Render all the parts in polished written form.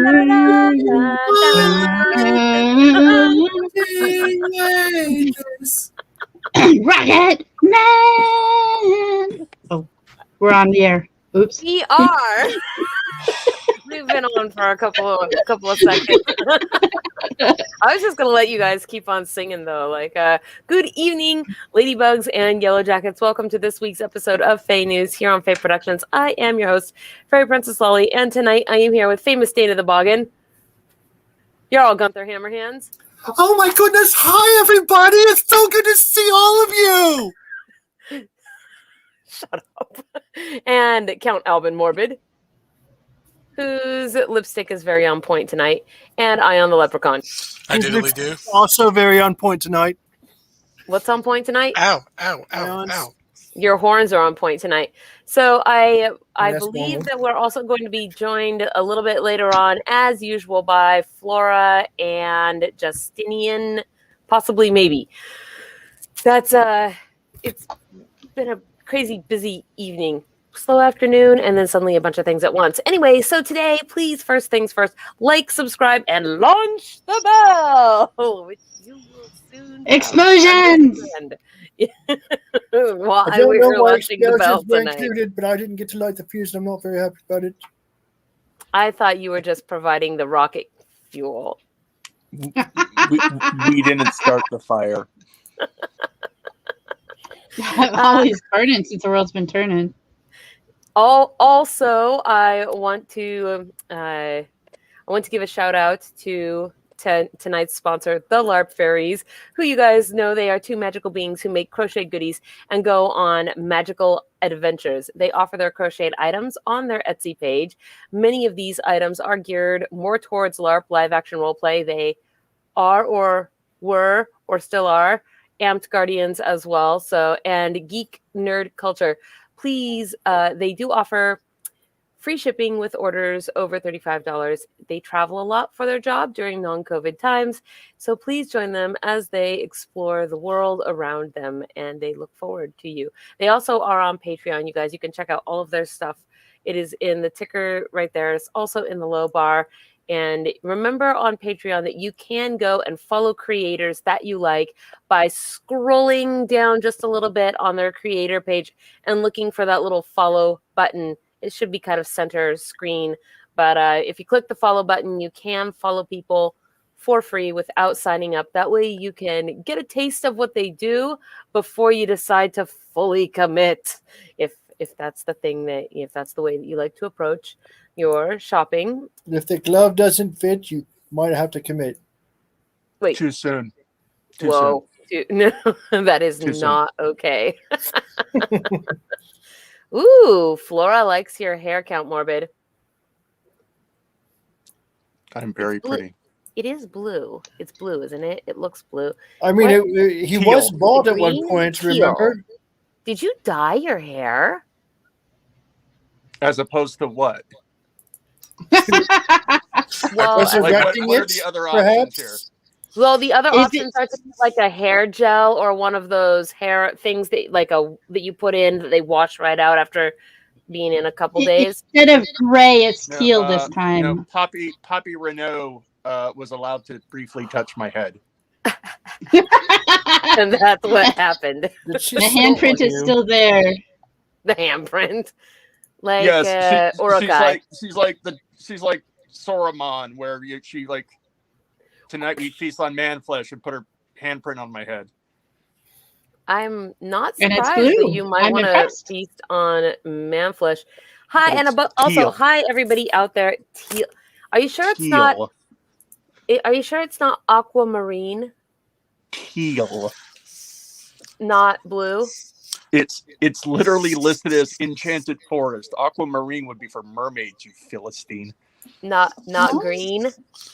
Rocket Man! Oh, we're on the air. Oops. We are. We've been on for a couple of seconds. I was just gonna let you guys keep on singing though. Like, good evening, ladybugs and yellow jackets. Welcome to this week's episode of FAE News here on FAE Productions. I am your host, Fairy Princess Lolly, and tonight I am here with famous Dana the Boggin. You're all Gunther Hammerhands. Oh my goodness! Hi everybody! It's so good to see all of you. Shut up. And Count Albin Morbid, whose lipstick is very on point tonight, and Ion the Leprechaun. I diddly do. Also very on point tonight. What's on point tonight? Ow, ow, ow, ow. Your horns are on point tonight. So I believe normal. that we're also going to be joined a little bit later on, as usual, by Flora and Justinian, possibly, maybe. That's it's been a crazy busy evening. Slow afternoon, and then suddenly a bunch of things at once. Anyway, so today, please, first things first, like, subscribe, and launch the bell, which you will soon. Explosions! While I don't we know were why launching the bell explosions were tonight. included, but I didn't get to light the fuse, and I'm not very happy about it. I thought you were just providing the rocket fuel. We didn't start the fire. Always burning since the world's been turning. Also, I want to give a shout out to tonight's sponsor, the LARP Faeries, who you guys know they are two magical beings who make crochet goodies and go on magical adventures. They offer their crocheted items on their Etsy page. Many of these items are geared more towards LARP live action roleplay. They are or were or still are amped guardians as well. So, and geek nerd culture. Please, they do offer free shipping with orders over $35. They travel a lot for their job during non-COVID times. So please join them as they explore the world around them, and they look forward to you. They also are on Patreon, you guys. You can check out all of their stuff. It is in the ticker right there. It's also in the low bar. And remember on Patreon that you can go and follow creators that you like by scrolling down just a little bit on their creator page and looking for that little follow button. It should be kind of center screen. But if you click the follow button, you can follow people for free without signing up. That way you can get a taste of what they do before you decide to fully commit. If that's the thing if that's the way that you like to approach your shopping. If the glove doesn't fit, you might have to commit. Wait. Too soon. Whoa. No, that is Too not okay. Ooh, Flora likes your hair count, Morbid. I'm very pretty. It is blue. It's blue, isn't it? It looks blue. I mean, he Teal. was bald at one Green? point, Teal. remember? Did you dye your hair? As opposed to what? Well, Was it Like, Directing what are it, the other perhaps? options here? well, the other Is options are to put like a hair gel or one of those hair things that that you put in that they wash right out after being in a couple days. Instead of gray, it's No, teal this time. No, Poppy Renault was allowed to briefly touch my head. And that's what happened. Did she The still handprint want is you? still there. The handprint. Like Yes, Urukai. she's like Saruman, where she like tonight we feast on man flesh and put her handprint on my head. I'm not And it's surprised that blue. you might I'm want to impressed. feast on manflesh. Hi, But and it's also teal. hi everybody out there. Teal. Are you sure it's not? Teal. Are you sure it's not aquamarine, Teal. not blue? It's literally listed as enchanted forest. Aquamarine would be for mermaids, you Philistine. Not What? green.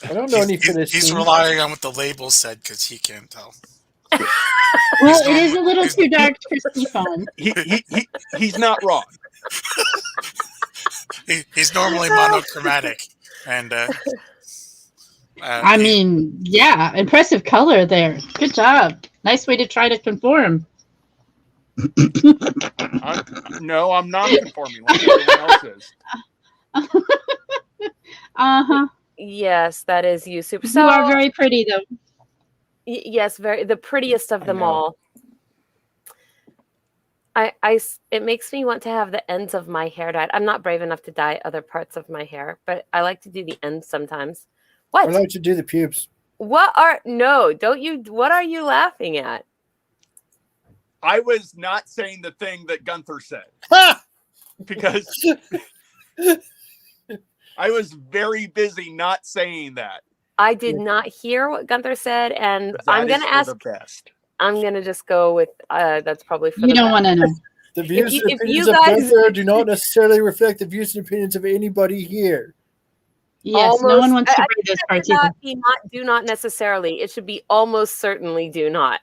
I don't know any He's Philistines. relying on what the label said because he can't tell. Well, it is a little too dark for Stefan. He's not wrong. He's normally monochromatic, and I mean, yeah, impressive color there. Good job. Nice way to try to conform. No, I'm not conforming like everyone else is. Uh-huh. Yes, that is you. Super. You are very pretty, though. Yes, the prettiest of them all. It makes me want to have the ends of my hair dyed. I'm not brave enough to dye other parts of my hair, but I like to do the ends sometimes. What? I like to do the pubes. What are you laughing at? I was not saying the thing that Gunther said. Ha! Because I was very busy not saying that. I did not hear what Gunther said, and I'm going to ask. The best. I'm going to just go with that's probably for you don't want to know. The views and if opinions you of guys- Gunther do not necessarily reflect the views and opinions of anybody here. Yes, no one wants to read those parts either. Do not necessarily. It should be almost certainly do not.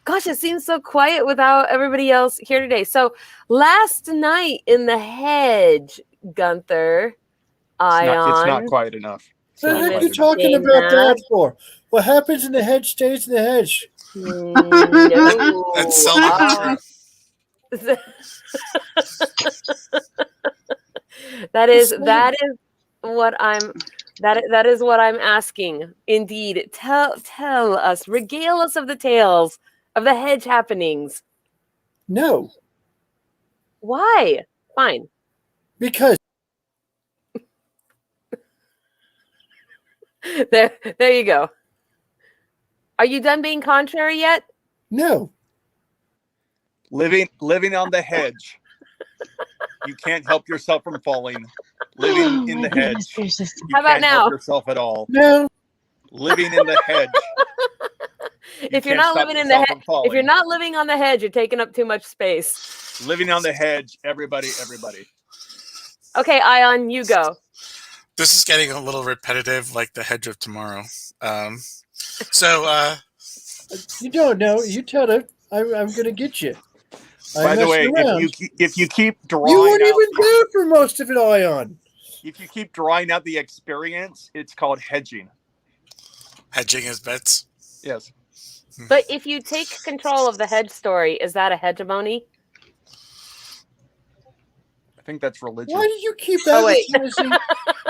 Gosh, it seems so quiet without everybody else here today. So last night in the Hedge, Gunther, Ion. It's not quiet enough. What the heck are you Dana. talking about that for? What happens in the hedge stays in the hedge. No. That's seldom true. That is what I'm asking. Indeed, tell us, regale us of the tales of the Hedge happenings. No, Why? Fine. because There you go. Are you done being contrary yet? no. Living on the hedge. You can't help yourself from falling. Living in my the goodness hedge. gracious. You How about can't now? help yourself at all. No. Living in the hedge. If you're can't not stop living in the yourself hedge, from falling. if you're not living on the hedge, you're taking up too much space. Living on the hedge, everybody. Okay, Ion, you go. This is getting a little repetitive, like the Hedge of Tomorrow. You don't know. You tell them. I'm going to get you. By the way, if you keep drawing you weren't out, even there for most of it, Ion. if you keep drawing out the experience, it's called hedging. hedging his bets. Yes. But if you take control of the Hedge story, is that a hegemony? I think that's religion. Why do you keep Oh, wait. advertising?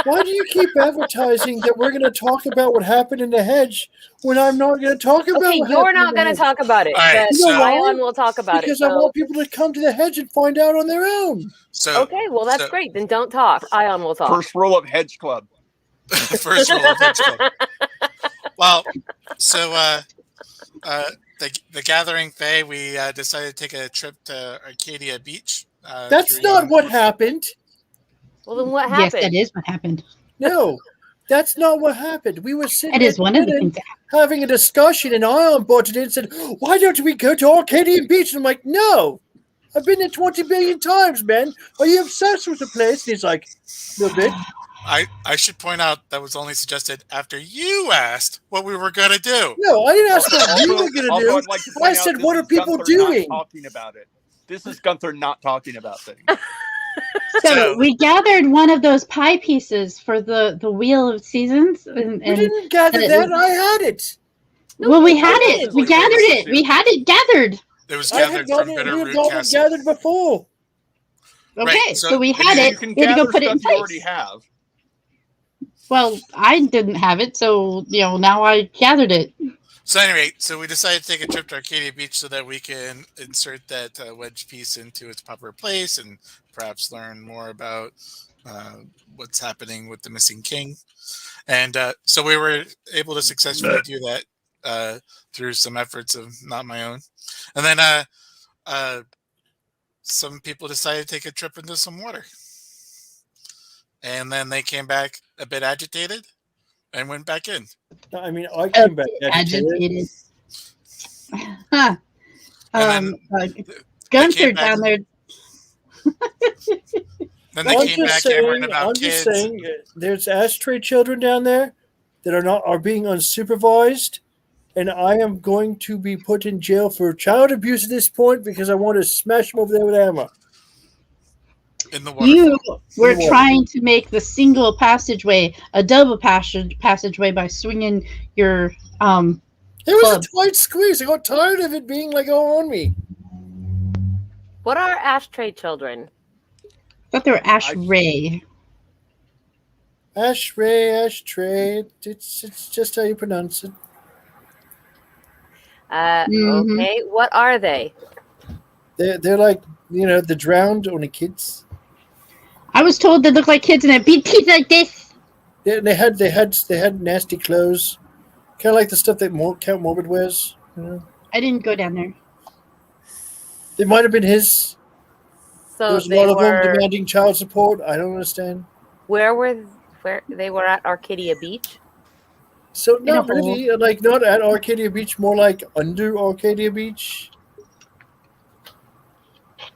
Why do you keep advertising that we're going to talk about what happened in the hedge when I'm not going to talk about? Okay, what you're happened not in the going to hedge? talk about it, All right, but so- Ion will talk about Because it. I want people to come to the hedge and find out on their own. So Okay, well that's great. Then don't talk. Ion will talk. First rule of Hedge Club. First rule of Hedge Club. Well, so the Gathering Fae, we decided to take a trip to Arcadia Beach. That's not what happened. Well, then what Yes, happened? that is what happened. No, that's not what happened. We were sitting That is one of the there things that having a discussion, and Ion butted in and said, "Why don't we go to Arcadia Beach?" And I'm like, "No, I've been there 20 billion times, man. Are you obsessed with the place?" And he's like, "A little bit." I should point out that was only suggested after you asked what we were going to do. No, I didn't ask what you were going to do. I'd like to I point out said, this what is are people Gunther not doing? talking about it. This is Gunther not talking about things. So we gathered one of those pie pieces for the Wheel of Seasons, and We didn't gather and- that. I had it. well, we had no, it. it's We like gathered this it. too. We had it gathered. It was I gathered had from gotten it. We Bitterroot had gotten it Castle. gathered before. Okay, Right, so so we you had You it. can We had to gather go put it in stuff you already place. have. Well, I didn't have it, so now I gathered it. So anyway, so we decided to take a trip to Arcadia Beach so that we can insert that wedge piece into its proper place and perhaps learn more about what's happening with the missing king. And so we were able to successfully do that through some efforts of not my own. And then some people decided to take a trip into some water. And then they came back a bit agitated and went back in. I mean, I came back Agitated. Huh. And Gunther came back- down there. Then they came back yammering about I'm kids. just saying, there's ashtray children down there that are being unsupervised, and I am going to be put in jail for child abuse at this point because I want to smash them over there with hammer. In the water. You were In the water. trying to make the single passageway a double passageway by swinging your It was Club. a tight squeeze. I got tired of it being like all on me. What are ashtray children? I thought they were Ash Ray. Ashtray. It's just how you pronounce it. Okay, what are they? They're like, the drowned only kids. I was told they look like kids and had big teeth like this. Yeah, they had nasty clothes, kind of like the stuff that Count Morbid wears. I didn't go down there. They might have been his. So There's a they lot of them were. demanding child support. I don't understand. Where they were at Arcadia Beach? So In a not really, like not at Arcadia Beach, more like under Arcadia Beach.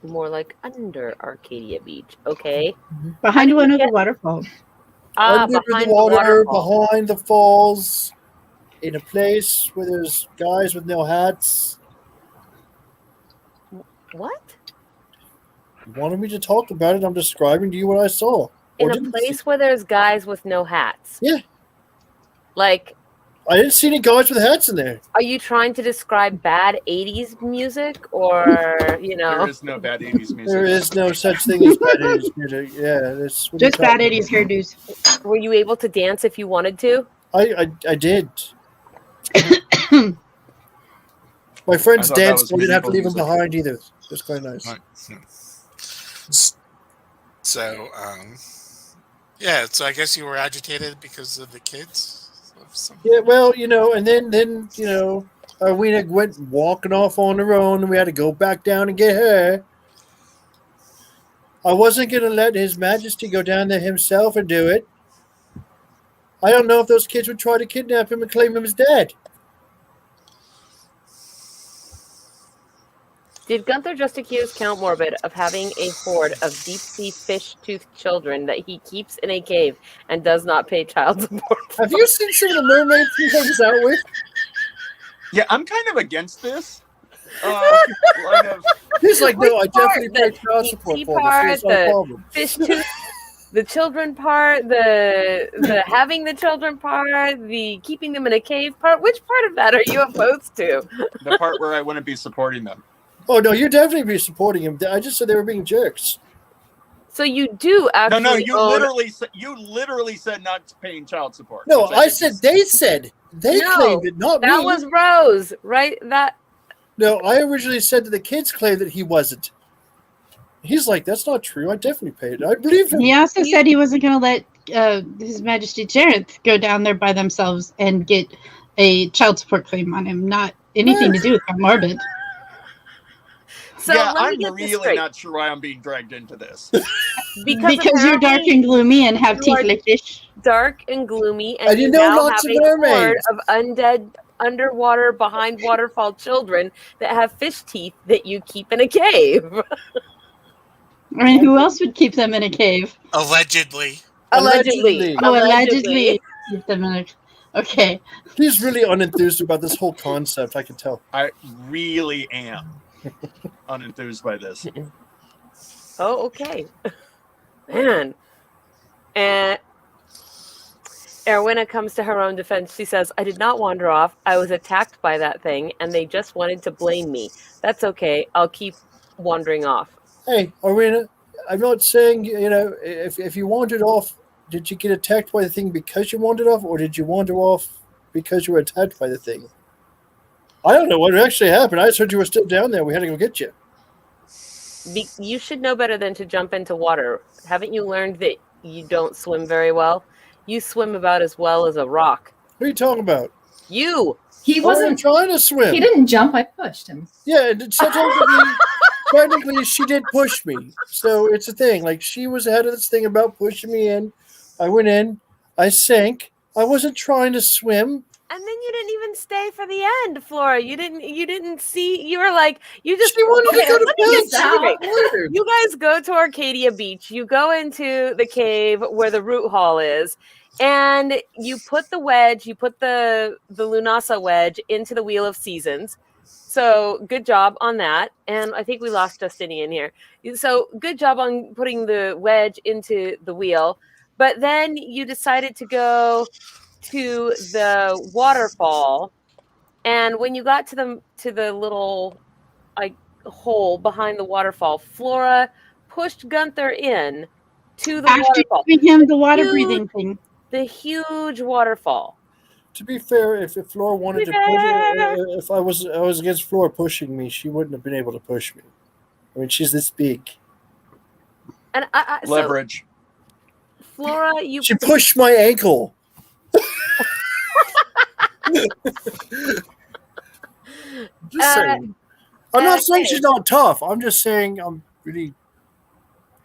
More like under Arcadia Beach. Okay. Behind one of the waterfalls. Under Behind the water, waterfall. behind the falls, in a place where there's guys with no hats. What? You wanted me to talk about it? I'm describing to you what I saw. In a place where there's guys with no hats. Yeah. Like, I didn't see any guys with hats in there. are you trying to describe bad 80s music or, There is no bad 80s music. There is no such thing as bad 80s music. Yeah, that's what Just you're bad talking 80s hairdos. were you able to dance if you wanted to? about. I did. My friends I thought that danced, was so we didn't have to leave them medieval behind either. It was quite nice. Right. So, yeah. So I guess you were agitated because of the kids. Yeah, well, and then Arwina went walking off on her own, and we had to go back down and get her. I wasn't going to let His Majesty go down there himself and do it. I don't know if those kids would try to kidnap him and claim him as dead. Did Gunther just accuse Count Morbid of having a horde of deep-sea fish-toothed children that he keeps in a cave and does not pay child support for? Have you seen some of the mermaids he hangs out with? Yeah, I'm kind of against this. He's like, no, I Which part? definitely pay The child support deep-sea for this. part, It's not a problem. Fish tooth, the children part, the having the children part, the keeping them in a cave part. Which part of that are you opposed to? The part where I wouldn't be supporting them. Oh, no, you'd definitely be supporting him. I just said they were being jerks. So you do actually. No, you own... literally said not paying child support. No, which I think said is- they said. They No, claimed it, not That me. was Rose, right? That. No, I originally said that the kids claimed that he wasn't. He's like, that's not true. I definitely paid. I believe him. He also said he wasn't going to let His Majesty Jareth go down there by themselves and get a child support claim on him. Not anything to do with Count Morbid. So yeah, let me I'm get this really straight. not sure why I'm being dragged into this. Because you're dark and gloomy and have you teeth are like fish. dark and gloomy, and And you you know now lots have of a horde mermaids. of undead underwater behind waterfall children that have fish teeth that you keep in a cave. I mean, who else would keep them in a cave? Allegedly. Allegedly. Oh, allegedly keep them in a... Okay. He's really unenthused about this whole concept, I can tell. I really am unenthused by this. Oh, okay. Man. And Erwinna comes to her own defense. She says, I did not wander off. I was attacked by that thing, and they just wanted to blame me. That's okay. I'll keep wandering off. Hey, Arena, I'm not saying, if you wandered off, did you get attacked by the thing because you wandered off, or did you wander off because you were attacked by the thing? I don't know what actually happened. I just heard you were still down there. We had to go get you. You should know better than to jump into water. Haven't you learned that you don't swim very well? You swim about as well as a rock. What are you talking about? You! He I'm wasn't. trying to swim. He didn't jump. I pushed him. Yeah, and technically, she did push me. So it's a thing. Like, she was ahead of this thing about pushing me in. I went in. I sank. I wasn't trying to swim. And then you didn't even stay for the end, Flora. You didn't see. You were like, you just. She wanted to go to let me get bed. straight. You guys go to Arcadia Beach. You go into the cave where the root hall is, and you put the wedge. You put the Lunasa wedge into the Wheel of Seasons. So good job on that. And I think we lost Justinian here. So good job on putting the wedge into the wheel. But then you decided to go to the waterfall, and when you got to the little hole behind the waterfall, Flora pushed Gunther in to the After waterfall. giving him the water breathing thing. the huge waterfall. To be fair, if Flora wanted to push, if I was against Flora pushing me, she wouldn't have been able to push me. I mean, she's this big. And so, Leverage. Flora, you She pushed my ankle. Just saying. I'm not saying she's not tough. I'm just saying I'm really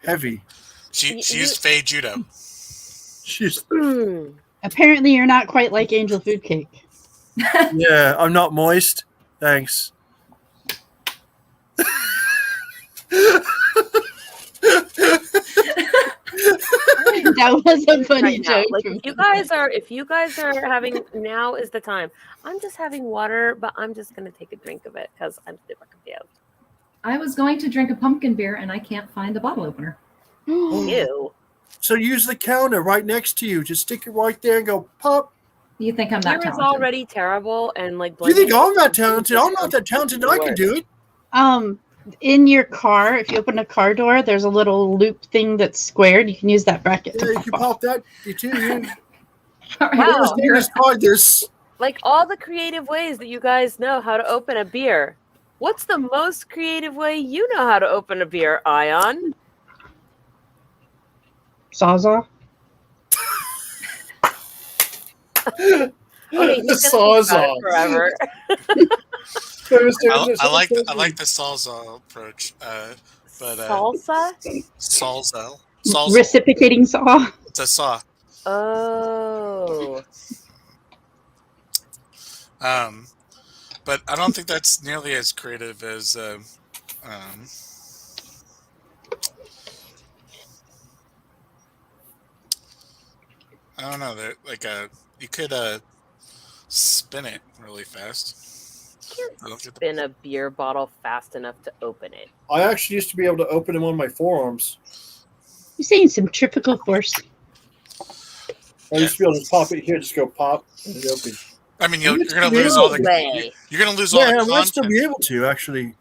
heavy. She used Fae Judo. She's Apparently, you're not quite like Angel Food Cake. yeah. I'm not moist. Thanks. That was a funny right now. joke. Like if you guys are having, now is the time. I'm just having water, but I'm just gonna take a drink of it because I'm super confused. I was going to drink a pumpkin beer and I can't find the bottle opener. Ew. So use the counter right next to you. Just stick it right there and go pop. You think I'm that Beer is talented? already terrible and like. You think blending I'm that talented? I'm not that talented. I can do it. In your car, if you open a car door, there's a little loop thing that's squared. You can use that bracket. Yeah, you can pop that. You too. All right, Wow. Just hard this. Like all the creative ways that you guys know how to open a beer. What's the most creative way you know how to open a beer, Ion? Sawzall. Okay, he's The gonna think about it forever. I like the Salsa approach. But Salsa? Salsa. Reciprocating saw. It's a saw. Oh. But I don't think that's nearly as creative as I don't know. You could spin it really fast. Can't spin a beer bottle fast enough to open it. I actually used to be able to open them on my forearms. You're saying centrifugal force. I used to be able to pop it here, just go pop, and it open. I mean, you're going to lose all the. You're going to lose all the Yeah, content. I might still be able to actually.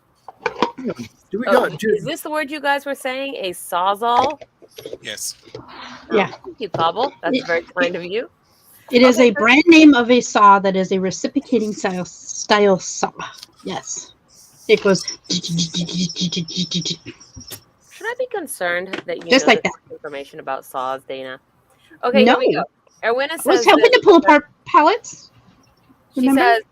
Do we Oh, got? is this the word you guys were saying? A sawzall? Yes. Yeah. Thank you, Cobble. That's very kind of you. It is a brand name of a saw that is a reciprocating style saw. Yes. It goes. Should I be concerned that you Just know like this information about saws, Dana? Okay, No. here we go. Erwinna I says was helping that- to pull apart pallets. She Remember? says,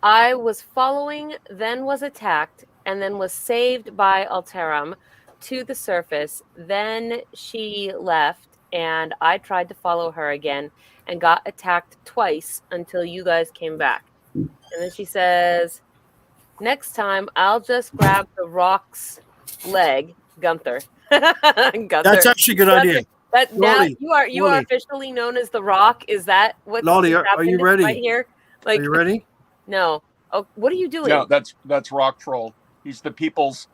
I was following, then was attacked, and then was saved by Alterum to the surface. Then she left, and I tried to follow her again and got attacked twice until you guys came back. And then she says, next time I'll just grab the rock's leg, Gunther. Gunther. That's actually a good idea. That now Lolly, you are Lolly. officially known as the Rock. Is that what Lolly, are happened you ready? right here? Like, Are you ready? no. Oh, what are you doing? No, that's Rock Troll. He's the people's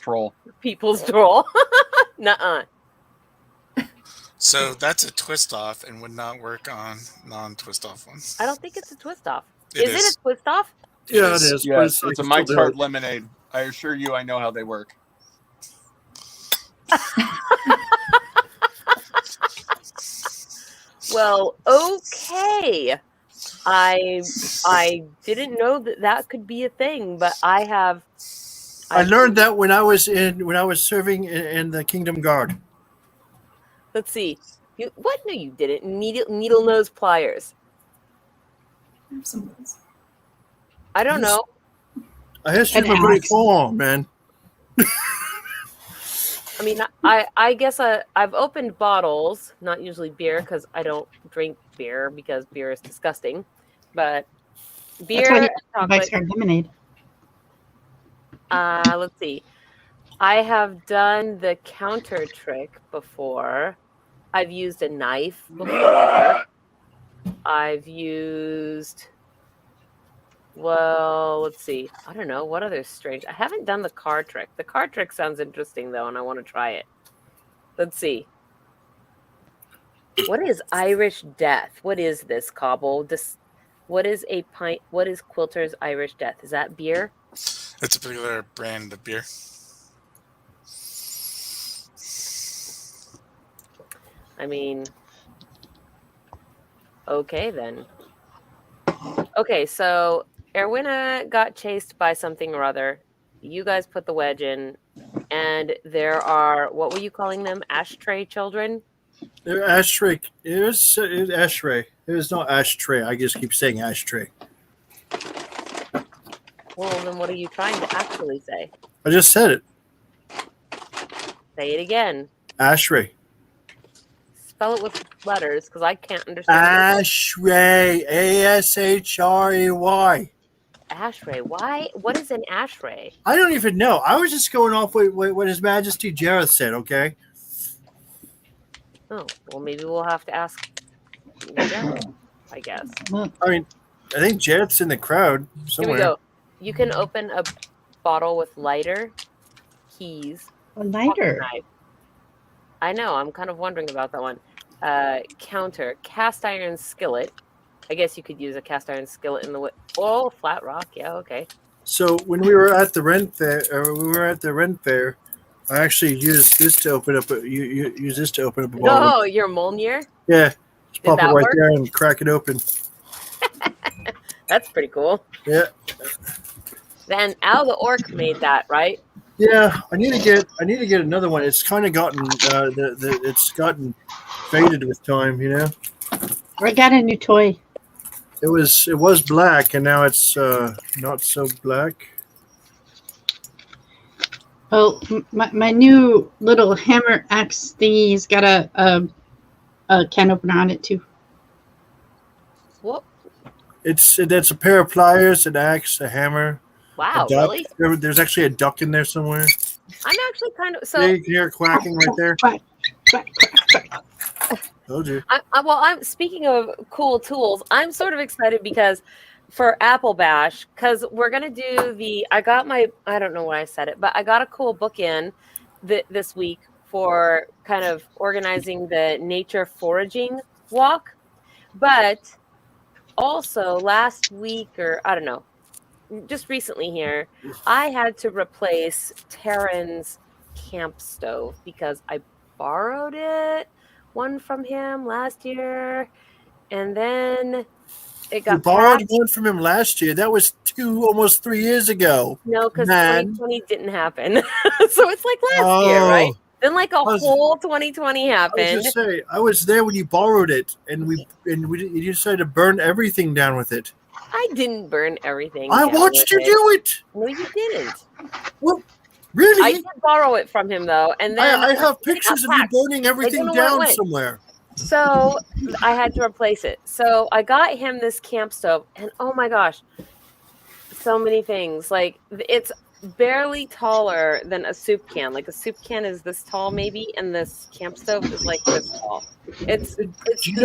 troll. People's troll. Nuh-uh. So that's a twist off and would not work on non-twist off ones. I don't think it's a twist off. It Is it a twist off? Yeah, it is. is. Yes, but it's a I can Mike's still do Hard it. Lemonade. I assure you, I know how they work. Well, okay. I didn't know that could be a thing, but I learned that when I was serving in the Kingdom Guard. Let's see. What? No, you didn't. Needle nose pliers. I have some of those. I don't know. I history An of a great axe. farm, man. I mean, I guess I've opened bottles, not usually beer because I don't drink beer because beer is disgusting. But beer That's why and he likes chocolate. her lemonade. Let's see. I have done the counter trick before. I've used a knife before. I've used. Well, let's see. I don't know. What other strange? I haven't done the car trick. The car trick sounds interesting, though, and I want to try it. Let's see. What is Irish Death? What is this, Cobble? What is a pint? What is Quilter's Irish Death? Is that beer? It's a particular brand of beer. I mean, Okay, then. Okay, so Erwina got chased by something or other. You guys put the wedge in, and there are, what were you calling them? Ashtray children? Ashtray. It was ashtray. It was not ashtray. I just keep saying ashtray. Well, then what are you trying to actually say? I just said it. Say it again. Ashtray. Spell it with letters, because I can't understand. Ashtray. ASHRAY. Ashray. Why? What is an ashray? I don't even know. I was just going off what His Majesty Jareth said, okay? Oh, well, maybe we'll have to ask Jareth, I guess. I mean, I think Jareth's in the crowd somewhere. Here we go. You can open a bottle with lighter, keys, A lighter. knife. I know. I'm kind of wondering about that one. Counter, cast iron skillet. I guess you could use a cast iron skillet in the flat rock. Yeah, okay. So when we were at the rent fair, I actually used this to open up. Use this to open up a bottle. Oh, your Molnir? Yeah, just pop it that right work? there and crack it open. That's pretty cool. Yeah. Then Al the Orc made that, right? Yeah, I need to get another one. It's kind of gotten it's gotten faded with time, you know. I got a new toy. It was black, and now it's not so black. Oh, my new little hammer axe thingy's got a can opener on it too. What? That's a pair of pliers, an axe, a hammer. Wow, a duck. really? There's actually a duck in there somewhere. I'm actually kind of Yeah, you can hear it quacking right there. Quack, quack, quack, quack. Told you. I'm speaking of cool tools. I'm sort of excited because for Applebash, because we're gonna do I don't know why I said it, but I got a cool book in this week for kind of organizing the nature foraging walk, but also last week, or I don't know, just recently here, I had to replace Taryn's camp stove because I borrowed one from him last year, and then it got You borrowed passed. one from him last year. That was almost 3 years ago. No, because Man. 2020 didn't happen. So it's like last year, right? Then like whole 2020 I happened. was just saying, I was there when you borrowed it, and you decided to burn everything down with it. I didn't burn everything. I down watched you with do it. No, you didn't. Well, really? I did borrow it from him though, and then I have it pictures got of you packed. burning everything know where it down went. somewhere. So I had to replace it. So I got him this camp stove, and oh my gosh, so many things. Like it's barely taller than a soup can. Like a soup can is this tall, maybe, and this camp stove is like this tall. It's Do you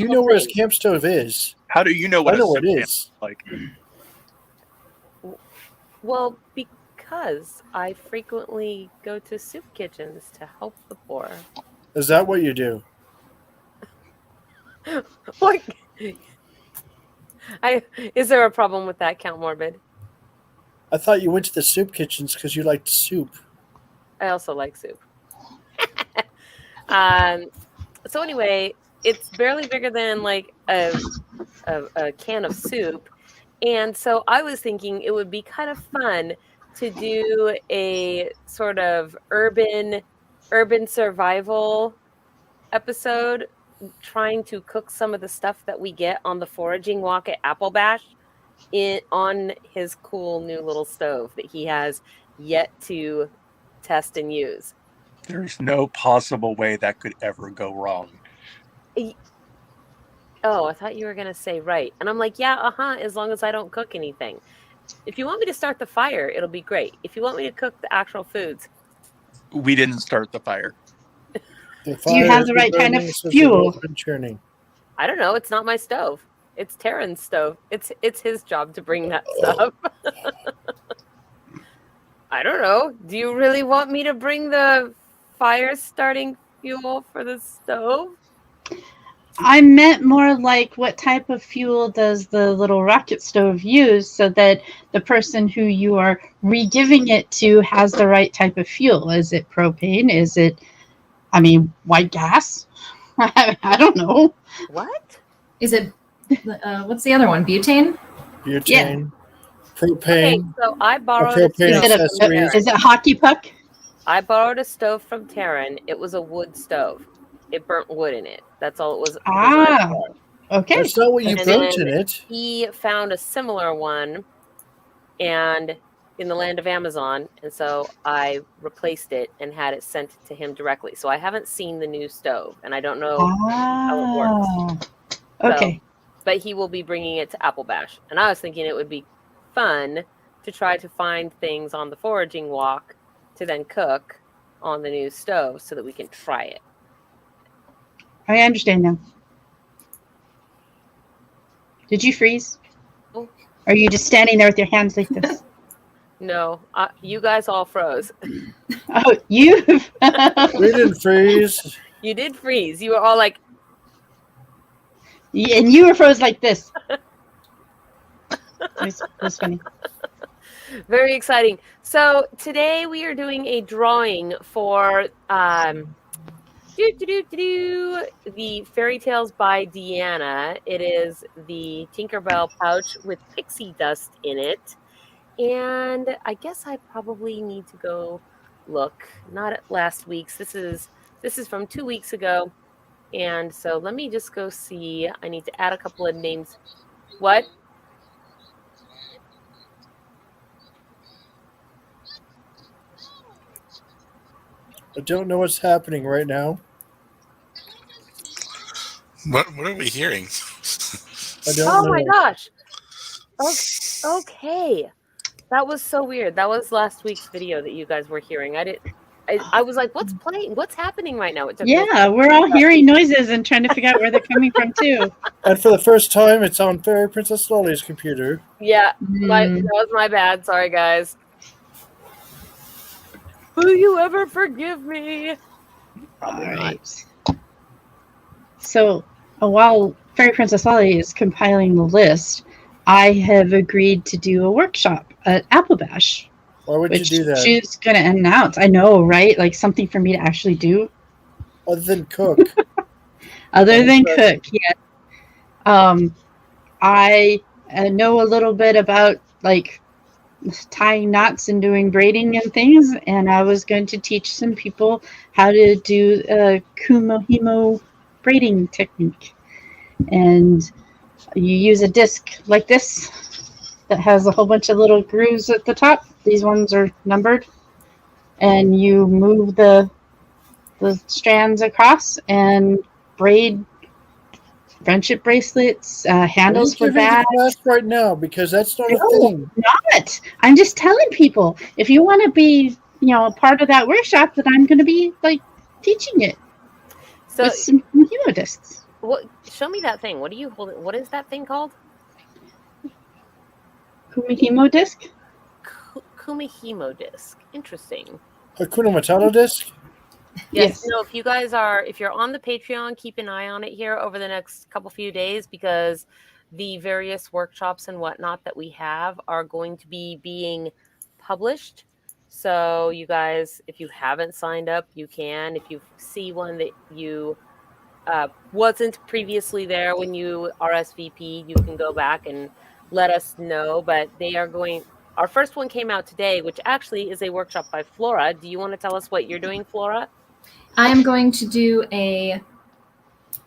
know where his camp stove is? How do you know what I know a where it soup can is. like? Well, because I frequently go to soup kitchens to help the poor. Is that what you do? What? Is there a problem with that, Count Morbid? I thought you went to the soup kitchens because you liked soup. I also like soup. So anyway, it's barely bigger than like a can of soup. And so I was thinking it would be kind of fun to do a sort of urban survival episode, trying to cook some of the stuff that we get on the foraging walk at Applebash on his cool new little stove that he has yet to test and use. There's no possible way that could ever go wrong. Oh, I thought you were going to say right. And I'm like, yeah, as long as I don't cook anything. If you want me to start the fire, it'll be great. If you want me to cook the actual foods. We didn't start the fire. Do you have the right kind of fuel? I don't know. It's not my stove. It's Taryn's stove. It's his job to bring that stuff. I don't know. Do you really want me to bring the fire starting fuel for the stove? I meant more like what type of fuel does the little rocket stove use so that the person who you are re-giving it to has the right type of fuel. Is it propane? Is it, white gas? I don't know. What? Is it, what's the other one? Butane? Butane, Okay, propane, so I borrowed a propane Is it stove. accessories. is it hockey puck? I borrowed a stove from Taryn. It was a wood stove. It burnt wood in it. That's all it was designed Ah, for. okay. That's not what you And burnt then in it. he found a similar one and in the land of Amazon, and so I replaced it and had it sent to him directly. So I haven't seen the new stove, and I don't know how it works. Okay. But he will be bringing it to Applebash, and I was thinking it would be fun to try to find things on the foraging walk to then cook on the new stove so that we can try it. I understand now. Did you freeze? Oh. Are you just standing there with your hands like this? No, you guys all froze. Oh, you. We didn't freeze. You did freeze. You were all like, And you were froze like this. It was funny. very exciting. So today we are doing a drawing for the Fairytales by Deanna. It is the Tinkerbell pouch with pixie dust in it. And I guess I probably need to go look. Not at last week's. This is from 2 weeks ago. And so let me just go see. I need to add a couple of names. What? I don't know what's happening right now. What are we hearing? I don't Oh know. my gosh. Okay. That was so weird. That was last week's video that you guys were hearing. I was like, what's playing? What's happening right now? It took me a Yeah, we're all hearing noises and trying to figure out where they're coming from too. And for the first time, it's on Fairy Princess Lolly's computer. Yeah, that was my bad. Sorry, guys. Will you ever forgive me? All right. So while Fairy Princess Lolly is compiling the list, I have agreed to do a workshop at Applebash. Why would you do that? She's going to announce. I know, right? Like something for me to actually do. Other than cook. Other than cook, yeah. I know a little bit about like tying knots and doing braiding and things, and I was going to teach some people how to do a kumihimo braiding technique. And you use a disc like this that has a whole bunch of little grooves at the top. These ones are numbered, and you move the strands across and braid friendship bracelets, handles for bags. Class right now, because that's not a No, thing. not. I'm just telling people, if you want to be, a part of that workshop, that I'm going to be like teaching it So, with some hemo discs. show me that thing. What are you holding? What is that thing called? Kumihimo disc. Kumihimo disc. Interesting. Hakuna Matata disc? Yes. No, if you're on the Patreon, keep an eye on it here over the next few days, because the various workshops and whatnot that we have are going to be being published. So you guys, if you haven't signed up, you can. If you see one that you wasn't previously there when you RSVP, you can go back and let us know. But they are going. Our first one came out today, which actually is a workshop by Flora. Do you want to tell us what you're doing, Flora? I am going to do a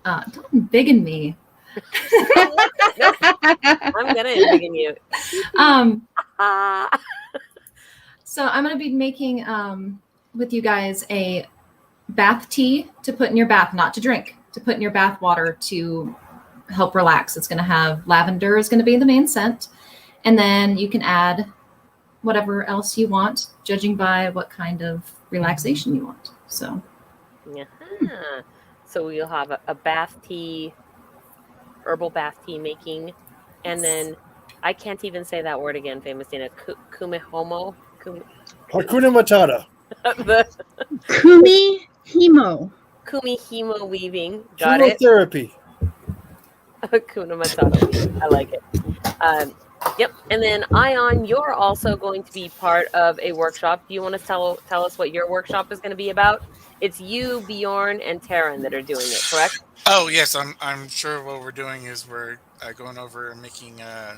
don't embiggen me. I'm gonna embiggen you. So I'm gonna be making with you guys a bath tea to put in your bath, not to drink, to put in your bath water to help relax. It's gonna have lavender is gonna be the main scent, and then you can add whatever else you want, judging by what kind of relaxation you want. So. Uh-huh. So we'll have a bath tea, herbal bath tea making, and then I can't even say that word again, famous Dana. Kumihimo. Hakuna Matata. Kumihimo. Kumihimo weaving. Got it. Chemotherapy. Hakuna Matata. I like it. Yep. And then Ion, you're also going to be part of a workshop. Do you want to tell us what your workshop is going to be about? It's you, Bjorn, and Taryn that are doing it, correct? Oh yes, I'm sure what we're doing is we're going over and making the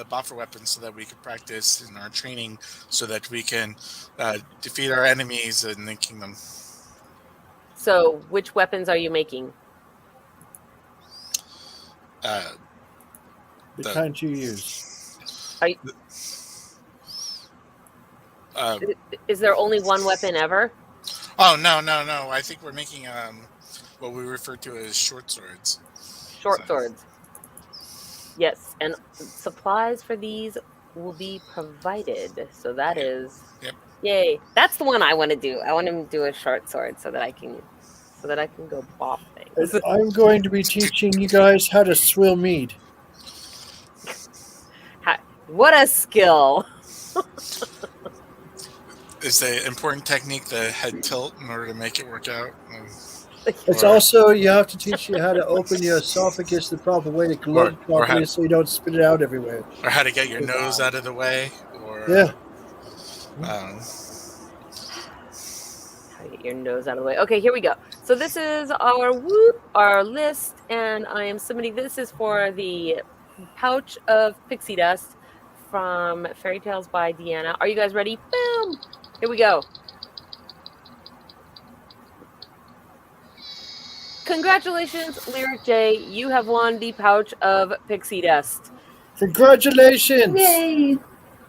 boffer weapons so that we can practice in our training, so that we can defeat our enemies in the kingdom. So, which weapons are you making? The kind you use. Is there only one weapon ever? Oh no! I think we're making what we refer to as short swords. Short swords. Yes, and supplies for these will be provided. So that is yay. That's the one I want to do. I want to do a short sword so that I can go boff things. And I'm going to be teaching you guys how to swill mead. What a skill! Is the important technique the head tilt in order to make it work out? It's also, you have to teach you how to open your esophagus the proper way to glug properly so you don't spit it out everywhere. Or how to get your nose out of the way. Or, yeah. How to get your nose out of the way. Okay, here we go. So this is our list, and I am submitting. This is for the pouch of pixie dust from Fairytales by Deanna. Are you guys ready? Boom! Here we go. Congratulations, Lyric J. You have won the pouch of pixie dust. Congratulations! Yay!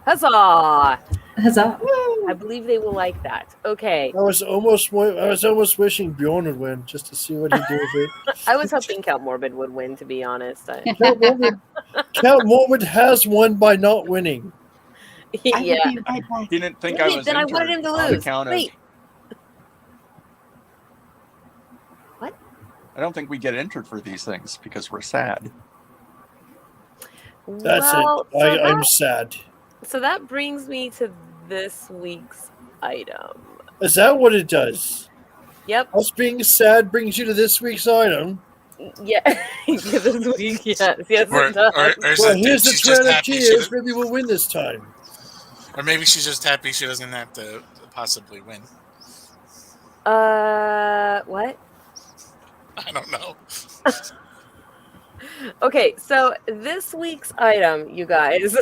Huzzah! Huzzah! I believe they will like that. Okay. I was almost wishing Bjorn would win just to see what he'd do with it. I was hoping Count Morbid would win, to be honest. Count Morbid has won by not winning. Yeah. He didn't think I was then I wanted him to lose. Wait. What? I don't think we get entered for these things because we're sad. That's it. I'm sad. So that brings me to this week's item. Is that what it does? Yep. Us being sad brings you to this week's item. Yeah. This week, yes. Yes, or, it does. Well, here's the Trail of Tears. Maybe we'll win this time. Or maybe she's just happy she doesn't have to possibly win. What? I don't know. Okay, so this week's item, you guys,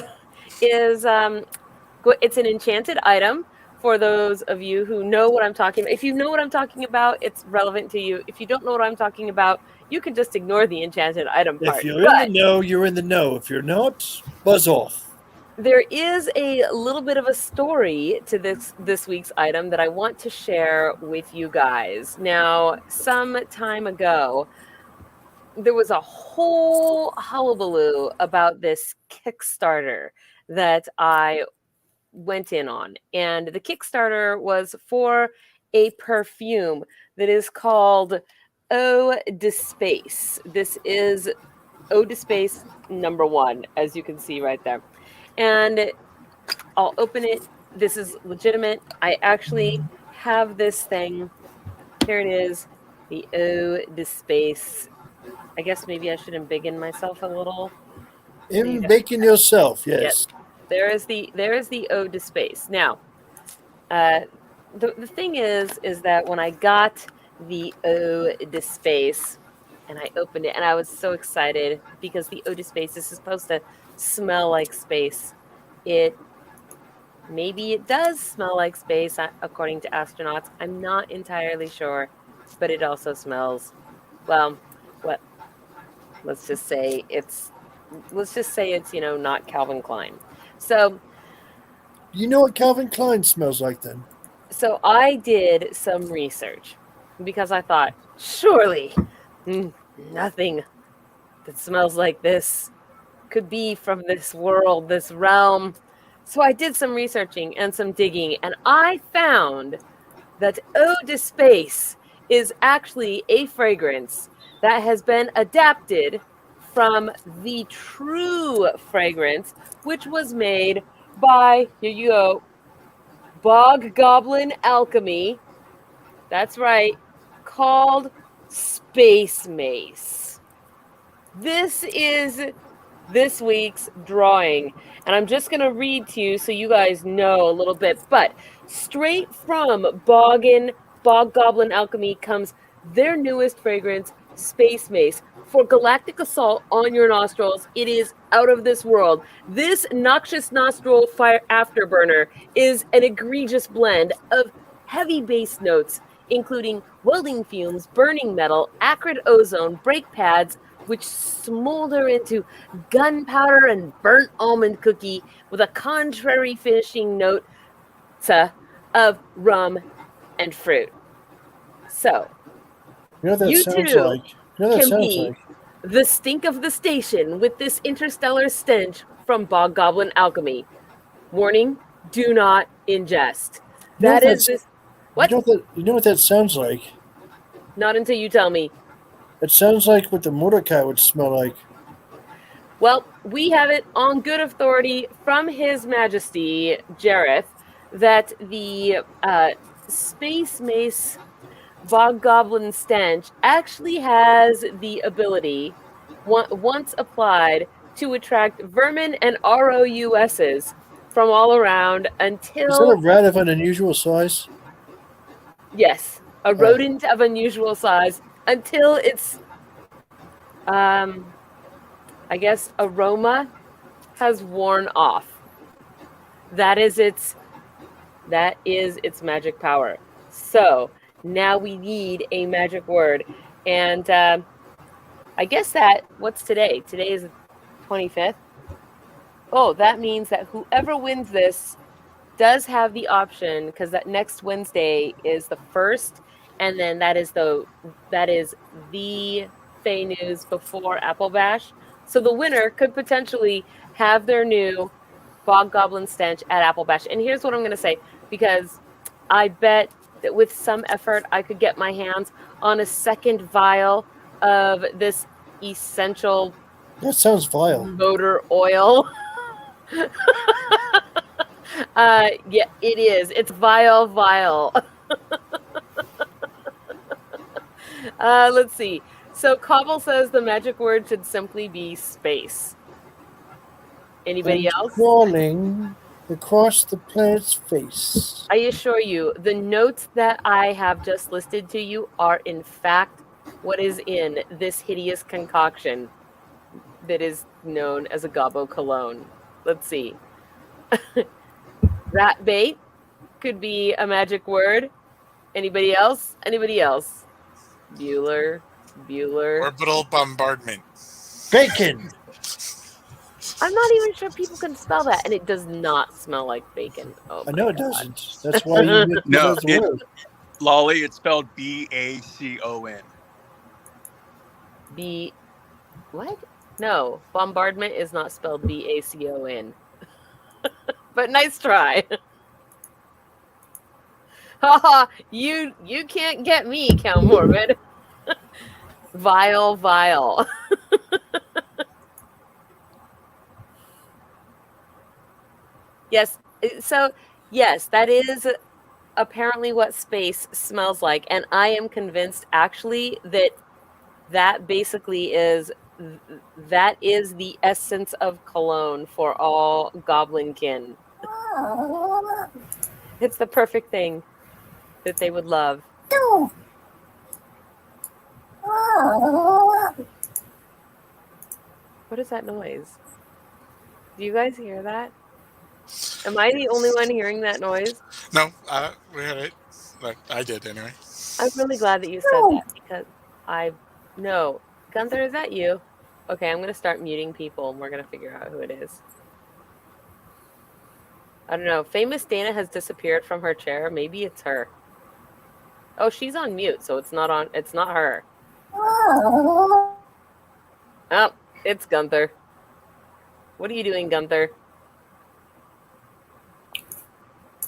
is it's an enchanted item. For those of you who know what I'm talking about, if you know what I'm talking about, it's relevant to you. If you don't know what I'm talking about, you can just ignore the enchanted item part. If you're in the know, you're in the know. If you're not, buzz off. There is a little bit of a story to this week's item that I want to share with you guys. Now, some time ago, there was a whole hullabaloo about this Kickstarter that I went in on. And the Kickstarter was for a perfume that is called Eau de Space. This is Eau de Space #1, as you can see right there. And I'll open it. This is legitimate. I actually have this thing. Here it is, the Eau de Space. I guess maybe I should embiggen myself a little. Embiggen yourself, yes. There is the Eau de Space. Now, the thing is that when I got the Eau de Space and I opened it, and I was so excited because the Eau de Space is supposed to smell like space. Maybe it does smell like space according to astronauts. I'm not entirely sure, but it also smells, well, what? Let's just say it's not Calvin Klein. So, you know what Calvin Klein smells like then? So I did some research because I thought, surely nothing that smells like this could be from this world, this realm. So I did some researching and some digging, and I found that Eau de Space is actually a fragrance that has been adapted from the true fragrance, which was made by, here you go, Bog Goblin Alchemy. That's right, called Space Mace. This is this week's drawing, and I'm just going to read to you so you guys know a little bit. But Straight from Bog Goblin Alchemy comes their newest fragrance, Space Mace. For galactic assault on your nostrils, it is out of this world. This noxious nostril fire afterburner is an egregious blend of heavy bass notes, including welding fumes, burning metal, acrid ozone, brake pads, which smolder into gunpowder and burnt almond cookie with a contrary finishing note of rum and fruit. So, You know what that you sounds too like? You know what that can sounds be like? the stink of the station with this interstellar stench from Bog Goblin Alchemy. Warning, do not ingest. You know That is that's- this. What? You know what that sounds like? Not until you tell me. It sounds like what the Mordecai would smell like. Well, we have it on good authority from His Majesty Jareth that the Space Mace Bog Goblin stench actually has the ability, once applied, to attract vermin and ROUSs from all around Is that until, a rat of an unusual size? yes, a rodent of unusual size, until its, I guess, aroma has worn off. That is its magic power. So now we need a magic word, and I guess what's today? Today is the 25th. Oh, that means that whoever wins this does have the option, because that next Wednesday is the 1st, and then that is the FAE news before Applebash. So the winner could potentially have their new Bog Goblin stench at Applebash. And here's what I'm going to say, because I bet that with some effort I could get my hands on a second vial of this essential That sounds vile. motor oil. Yeah, it is. It's vile. Let's see. So Cobble says the magic word should simply be space. Anybody And else? Crawling across the planet's face. I assure you, the notes that I have just listed to you are in fact what is in this hideous concoction that is known as a gobbo cologne. Let's see. Rat bait could be a magic word. Anybody else? Bueller. Orbital bombardment. Bacon! I'm not even sure people can spell that, and it does not smell like bacon. Oh, I know my it God. doesn't. That's why you No, the word. Lolly, it's spelled BACON. What? No, bombardment is not spelled BACON. But nice try. Haha, you can't get me, Count Morbid. Vile. Yes, so yes, that is apparently what space smells like, and I am convinced actually that basically is the essence of cologne for all goblinkin. It's the perfect thing that they would love. What is that noise? Do you guys hear that? Am I the only one hearing that noise? No, we had it. But I did anyway. I'm really glad that you said that, because no. Gunther, is that you? Okay, I'm going to start muting people, and we're going to figure out who it is. I don't know. Famous Dana has disappeared from her chair. Maybe it's her. Oh, she's on mute, so it's not her. Oh, it's Gunther. What are you doing, Gunther?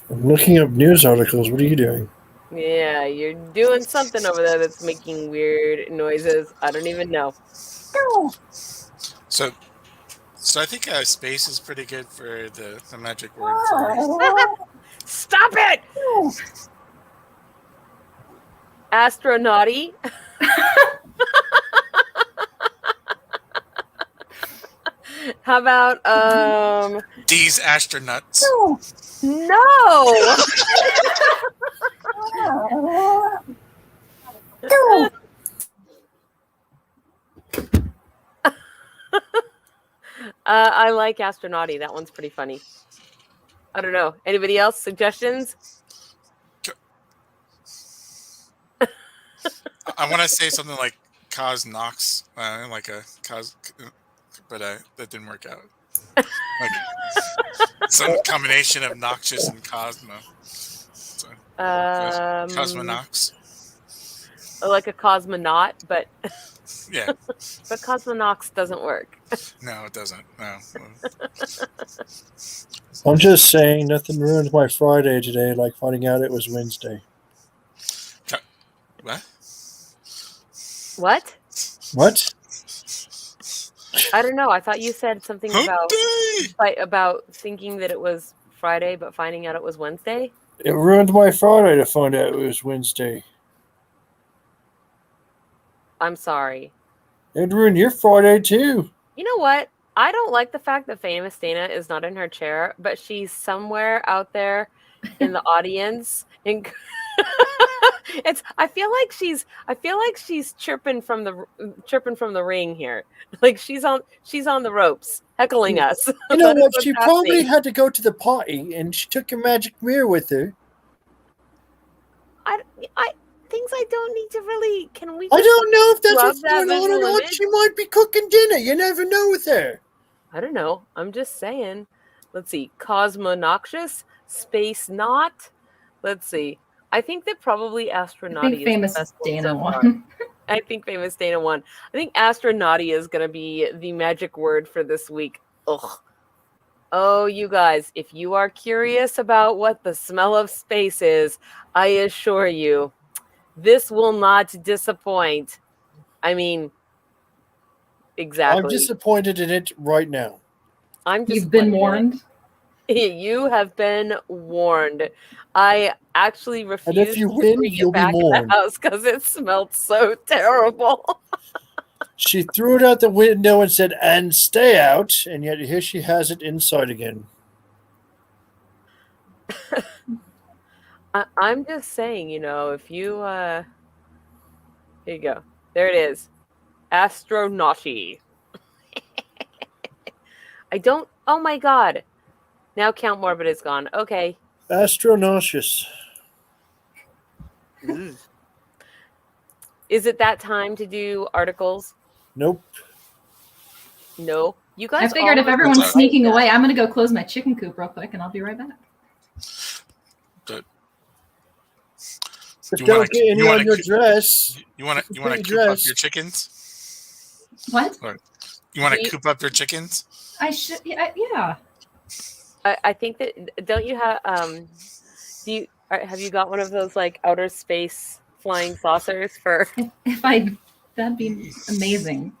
I'm looking up news articles. What are you doing? Yeah, you're doing something over there that's making weird noises. I don't even know. So I think space is pretty good for the magic word. For Stop it! Astronauty. How about These astronauts. No. I like astronauty. That one's pretty funny. I don't know. Anybody else? Suggestions? I want to say something like Cos Nox, like a Cos, but that didn't work out. Like some combination of noxious and Cosmo. So, Cosmonox. Like a cosmonaut, but Yeah. but Cosmonox doesn't work. No, it doesn't. No. I'm just saying, nothing ruined my Friday today, like finding out it was Wednesday. What? What? What? I don't know. I thought you said something about thinking that it was Friday, but finding out it was Wednesday. It ruined my Friday to find out it was Wednesday. I'm sorry. It ruined your Friday too. You know what? I don't like the fact that Famous Dana is not in her chair, but she's somewhere out there in the audience. I feel like she's chirping from the ring here. Like she's on the ropes, heckling us. You know what? She probably had to go to the party, and she took a magic mirror with her. Things I don't need to really. Can we? I don't know if that's what's that going on or visual not. image? She might be cooking dinner. You never know with her. I don't know. I'm just saying. Let's see. Cosmonoxious, Space Not. Let's see. I think that probably Astronauty I think Famous is the best Dana so far. won. I think Famous Dana won. I think Astronauty is going to be the magic word for this week. Ugh. Oh, you guys, if you are curious about what the smell of space is, I assure you, this will not disappoint. I mean, exactly. I'm disappointed in it right now. You've been warned. You have been warned. I actually refused if you win, to bring you'll it be back in mourned. the house because it smelled so terrible. She threw it out the window and said, "And stay out," and yet here she has it inside again. I'm just saying, if you here you go. There it is. Astronauty. Oh my god. Now Count Morbid is gone. Okay. Astronaucious. Is it that time to do articles? Nope. No. You guys I figured if everyone's What's up? sneaking away, I'm going to go close my chicken coop real quick, and I'll be right back. But Don't get any on your dress. You want to coop dress. up your chickens? What? Or you want to coop up your chickens? I should. Yeah. I think that don't you have have you got one of those like outer space flying saucers for? That'd be amazing.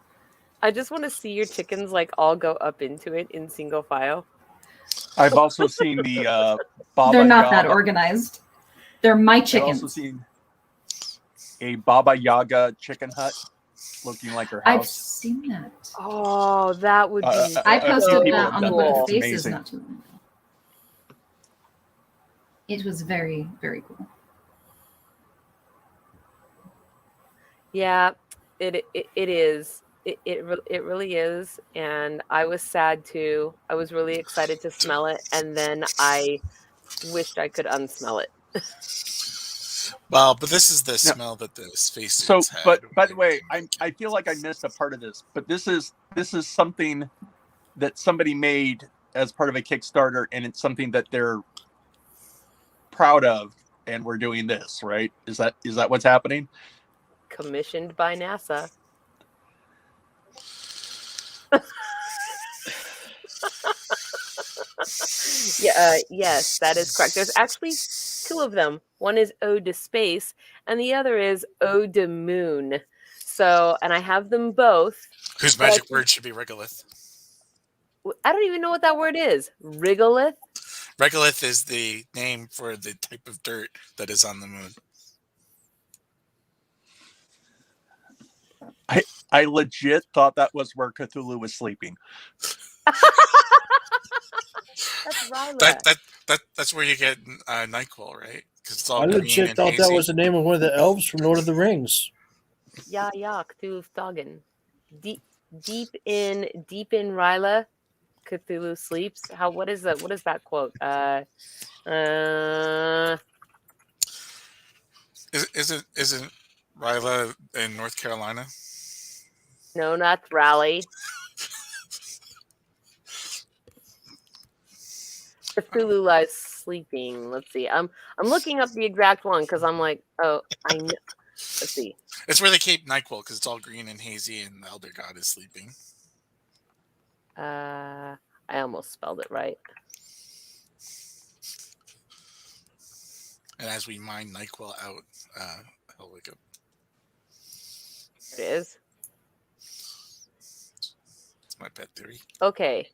I just want to see your chickens like all go up into it in single file. I've also seen the Baba They're not Yaga. that organized. They're my I've chickens. also seen a Baba Yaga chicken hut looking like her I've house. seen that. Oh, that would be. I posted people that have on the done Book that. of It's Faces amazing. not too long ago. It was very, very cool. Yeah, it is. It really is, and I was sad too. I was really excited to smell it, and then I wished I could unsmell it. Well, but this is the smell that the space So, suits had. but by the way, I feel like I missed a part of this, but this is something that somebody made as part of a Kickstarter, and it's something that they're proud of, and we're doing this, right? Is that what's happening? Commissioned by NASA. Yeah, yes, that is correct. There's actually two of them. One is Ode to Space, and the other is Ode to Moon. So, and I have them both. Whose magic word should be regolith? I don't even know what that word is. Regolith? Regolith is the name for the type of dirt that is on the moon. I legit thought that was where Cthulhu was sleeping. Ryla? That's where you get NyQuil, right? Because it's all I green legit and thought that hazy. was the name of one of the elves from Lord of the Rings. Yeah, Cthulhu Thagen. Deep in Ryla, Cthulhu sleeps. What is that? What is that quote? Isn't Ryla in North Carolina? No, not Raleigh. Cthulhu lies sleeping. Let's see. I'm looking up the exact one because I'm like, oh, I know. Let's see. It's where they keep NyQuil because it's all green and hazy, and the Elder God is sleeping. I almost spelled it right. And as we mine NyQuil out, he'll wake up. There it is. It's my pet theory. Okay.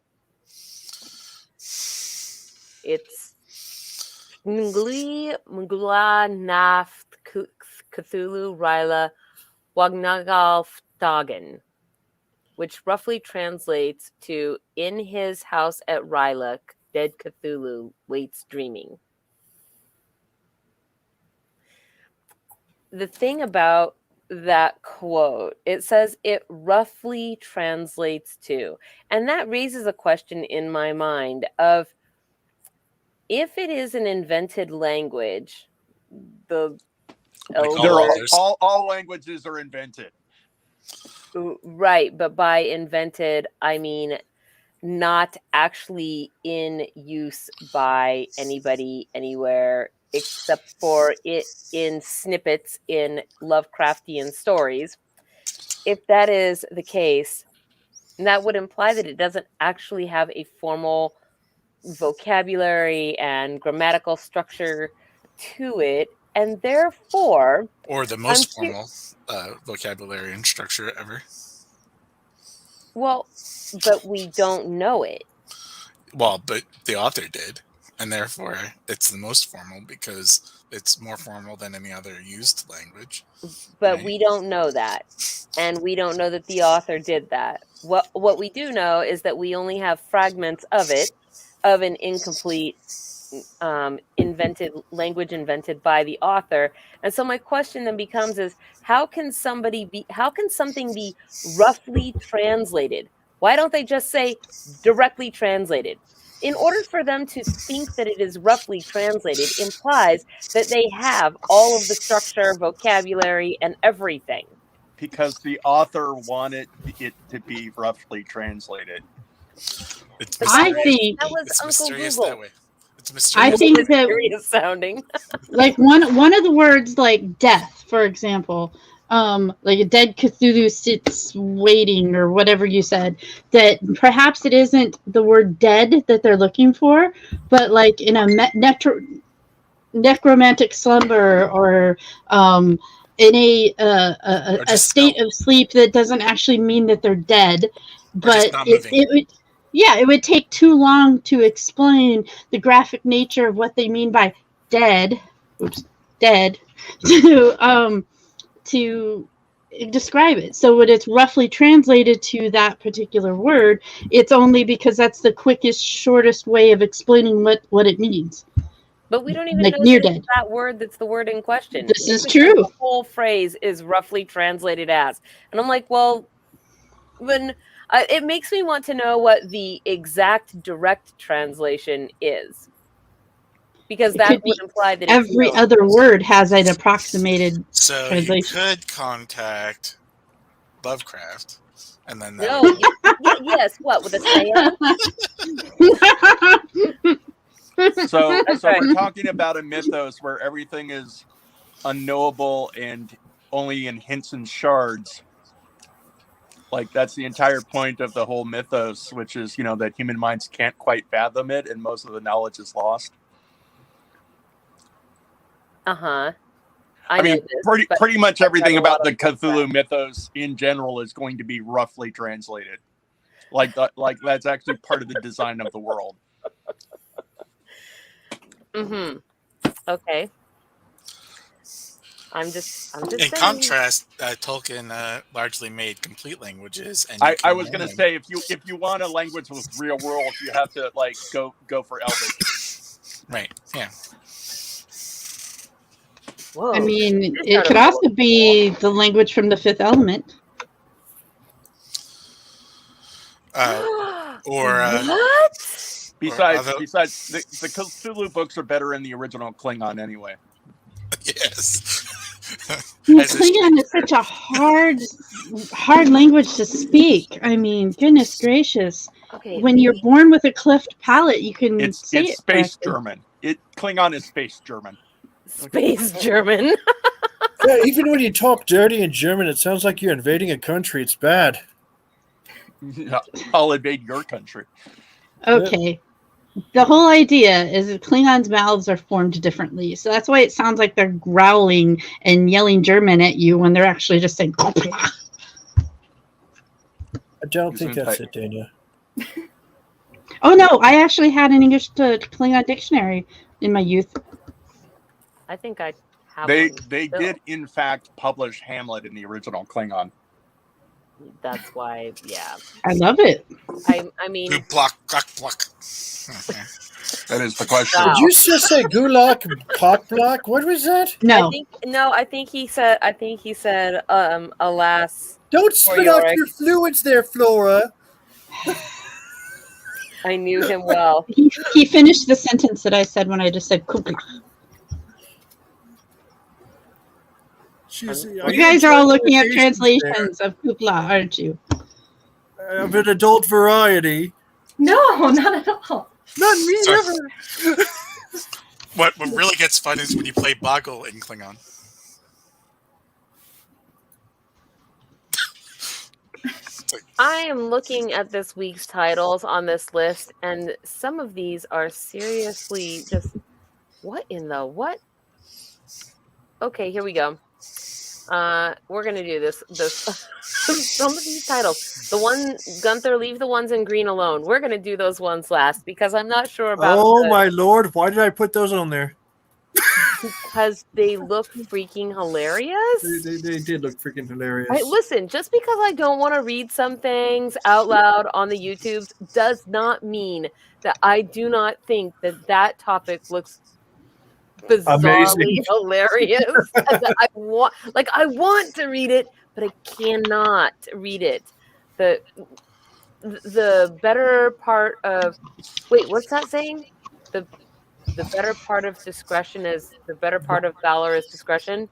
It's Ngli Mgula Naft Cthulhu Ryla Wagnagal Dagen, which roughly translates to "In his house at Ryla, dead Cthulhu waits dreaming." The thing about that quote, it says it roughly translates to, and that raises a question in my mind of, if it is an invented language, the all languages are invented. Right, but by invented, I mean not actually in use by anybody anywhere except for it in snippets in Lovecraftian stories. If that is the case, that would imply that it doesn't actually have a formal vocabulary and grammatical structure to it, and therefore, or the most formal vocabulary and structure ever. Well, but we don't know it. Well, but the author did, and therefore it's the most formal because it's more formal than any other used language. But right? We don't know that, and we don't know that the author did that. What we do know is that we only have fragments of it, of an incomplete invented by the author. And so my question then becomes is, how can something be roughly translated? Why don't they just say directly translated? In order for them to think that it is roughly translated implies that they have all of the structure, vocabulary, and everything. Because the author wanted it to be roughly translated. It's I think that was it's Uncle mysterious Google. that way. It's mysterious. I think that Mysterious sounding. like one of the words like death, for example, like a dead Cthulhu sits waiting or whatever you said, that perhaps it isn't the word dead that they're looking for, but like in a necromantic slumber or in a state of sleep that doesn't actually mean that they're dead, but it would take too long to explain the graphic nature of what they mean by dead to describe it. So when it's roughly translated to that particular word, it's only because that's the quickest, shortest way of explaining what it means. But we don't even Like know near that dead. it's that word that's the word in question. This is It says true. The whole phrase is roughly translated as. And I'm like, well, when it makes me want to know what the exact direct translation is. Because that would imply that every other word has an approximated translation. You could contact Lovecraft, and then yes, what, with a seance? So we're talking about a mythos where everything is unknowable and only in hints and shards. Like that's the entire point of the whole mythos, which is, that human minds can't quite fathom it and most of the knowledge is lost. Uh-huh. I mean, pretty much everything about the Cthulhu mythos in general is going to be roughly translated. Like that's actually part of the design of the world. Mm-hmm. Okay. I'm just In saying. contrast, Tolkien largely made complete languages. And I was going to say, if you want a language with real rules, you have to like go for Elvish. Right. Yeah. Whoa. I mean, This it sounded could cool. also be the language from the Fifth Element. Or what? Besides, although- the Cthulhu books are better in the original Klingon anyway. yes. I mean, As is Klingon is such a hard language to speak. I mean, goodness gracious. Okay. When you're born with a cleft palate, you can It's say it space correctly. German. Klingon is space German. Space German. Yeah, even when you talk dirty in German, it sounds like you're invading a country. It's bad. I'll invade your country. Okay. The whole idea is that Klingons' mouths are formed differently. So that's why it sounds like they're growling and yelling German at you when they're actually just saying, I don't think that's it, Dana. oh no, I actually had an English to Klingon dictionary in my youth. I think I have They one they still. did in fact publish Hamlet in the original Klingon. That's why, yeah. I love it. I mean, Blue block, block. That is the question. Wow. Did you just say gulak, cock block? What was that? No. I think he said alas. Don't For spit out Yorick. your fluids there, Flora. I knew him well. He finished the sentence that I said when I just said kupla. You guys are all looking up translations of kupla, aren't you? Of an adult variety. No, not at all. Not me, So- never. What really gets fun is when you play Boggle in Klingon. I am looking at this week's titles on this list, and some of these are seriously just what in the what? Okay, here we go. We're gonna do this. Some of these titles. The one Gunther, leave the ones in green alone. We're gonna do those ones last because I'm not sure about. Oh my lord! Why did I put those on there? Because they look freaking hilarious. They did look freaking hilarious. Right, listen, just because I don't want to read some things out loud on the YouTubes does not mean that I do not think that topic looks bizarrely Amazing. hilarious. That I want to read it, but I cannot read it. The better part of what's that saying? The better part of discretion is the better part of valor is discretion.